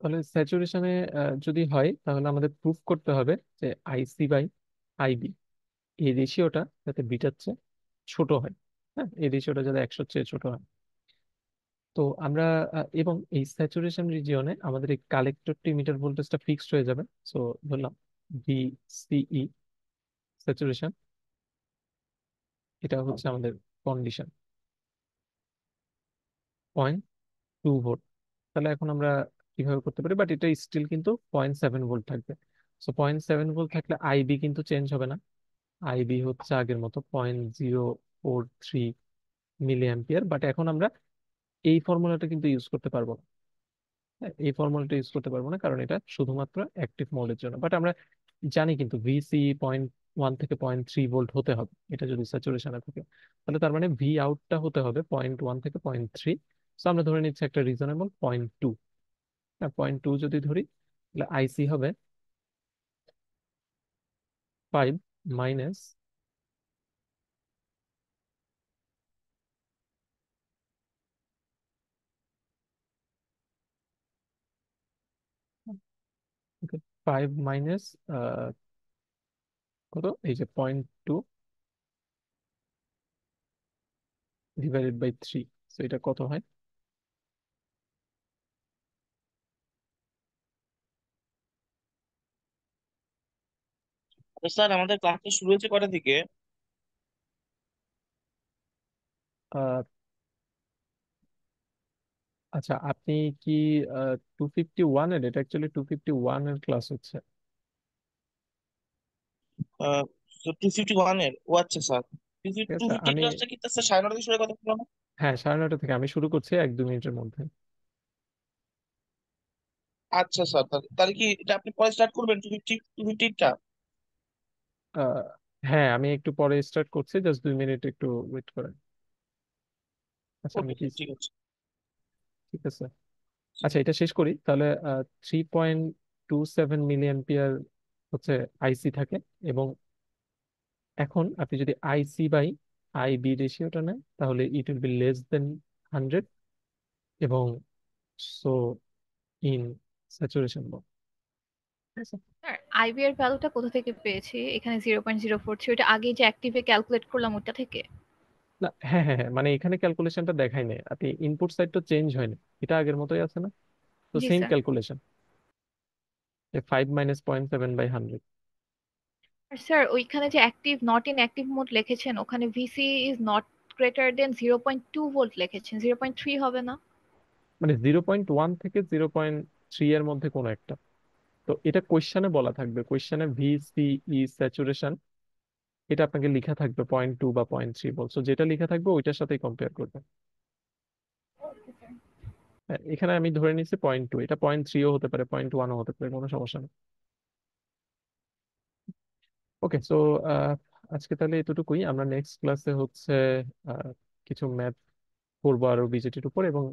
তাহলে স্যাচুরেশনে যদি হয় তাহলে আমাদের প্রুফ করতে হবে যে আইসি বাই আইবি, এই রেশিওটা যাতে বিটার চেয়ে ছোট হয়। হ্যাঁ, এই রেশিওটা যাতে 100-র চেয়ে ছোট হয়। তো আমরা এবং এই স্যাচুরেশন রিজিয়নে আমাদের এই কালেক্টর টি মিটার ভোল্টেজটা ফিক্সড হয়ে যাবে। সো ধরলাম ভিসিই স্যাচুরেশন, এটা হচ্ছে আমাদের কন্ডিশন 0.2 ভোল্ট। তাহলে এখন আমরা কিভাবে করতে পারি, বাট এটা স্টিল কিন্তু 0.7 ভোল্ট থাকবে। সো 0.7 ভোল্ট থাকলে আইবি কিন্তু চেঞ্জ হবে না, আইবি হচ্ছে আগের মতো 0.043 মিলি অ্যাম্পিয়ার। বাট এখন আমরা এই ফর্মুলাটা কিন্তু ইউজ করতে পারবো না। হ্যাঁ, এই ফর্মুলাটা ইউজ করতে পারবো না, কারণ এটা শুধুমাত্র অ্যাক্টিভ মোডের জন্য। বাট আমরা জানি কিন্তু ভিসি 0.1 থেকে 0.3 ভোল্ট হতে হবে, এটা যদি স্যাচুরেশনে থাকে। তাহলে তার মানে ভি আউটটা হতে হবে 0.1 থেকে 0.3। তো আমরা ধরে নিচ্ছি একটা রিজনেবল 0.2। হ্যাঁ, 0.2 যদি ধরি, তাহলে আইসি হবে 5 মাইনাস কত, এই যে 0.2 ডিভাইডেড বাই 3। তো এটা কত হয়? তো স্যার আমাদের ক্লাসটা শুরু হয়েছে কটা থেকে? আহ, আচ্ছা, আপনি কি 251 এর, এটা অ্যাকচুয়ালি 251 এর ক্লাস হচ্ছে। 251 এর, ও আচ্ছা স্যার। ঠিক টু আছে, ফিফটি আমি, ক্লাসটা কি স্যার 9:30 থেকে শুরু কথা বললাম? হ্যাঁ, 9:30 থেকে আমি শুরু করছি 1-2 মিনিটের মধ্যে। আচ্ছা স্যার, তাহলে কি এটা আপনি পরে স্টার্ট করবেন 250টা? আহ, হ্যাঁ, আমি একটু পরে স্টার্ট করছি, জাস্ট 2 মিনিট একটু ওয়েট করেন। আচ্ছা, আমি ওকে কি, স্যার, ঠিক আছে। ঠিক আছে। আচ্ছা, এটা শেষ করি তাহলে। 3.27 মিলি অ্যাম্পিয়ার হচ্ছে আইসি থাকে, এবং এখন আপনি যদি আইসি বাই আইবি রেশিওটা নেন তাহলে it will be less than 100, এবং সো ইন স্যাচুরেশন মোড। ঠিক আছে। স্যার, আইবি এর ভ্যালুটা কোথা থেকে পেয়েছি? এখানে 0.043, ওটা আগে যে অ্যাক্টিভে ক্যালকুলেট করলাম ওটা থেকে। না, হ্যাঁ হ্যাঁ হ্যাঁ, মানে এখানে ক্যালকুলেশনটা দেখাই নাই, আপনি ইনপুট সাইড তো চেঞ্জ হয়নি, এটা আগের মতোই আছে না? তো জি সেম স্যার। ক্যালকুলেশন, 5 - 0.7/100। আর স্যার ওইখানে যে active not in active mode লিখেছেন, ওখানে VC is not greater than 0.2 volt লিখেছেন, 0.3 হবে না? মানে 0.1 থেকে 0.3 এর মধ্যে কোনো একটা। তো এটা কোয়েশ্চেনে বলা থাকবে, কোয়েশ্চেনে ভিসিই স্যাচুরেশন, এটা আপনাকে লেখা থাকবে 0.2 বা 0.3 বলছো, যেটা লেখা থাকবে ওইটার সাথেই কম্পেয়ার করবে। এখানে আমি ধরে নিচ্ছি 0.2, এটা 0.3ও হতে পারে, 0.1ও হতে পারে, কোনো সমস্যা নেই। ওকে, সো আজকে তাহলে এতটুকুই। আমরা নেক্সট ক্লাসে হচ্ছে আহ, কিছু ম্যাথ করবো আরো বিজেটির উপর, এবং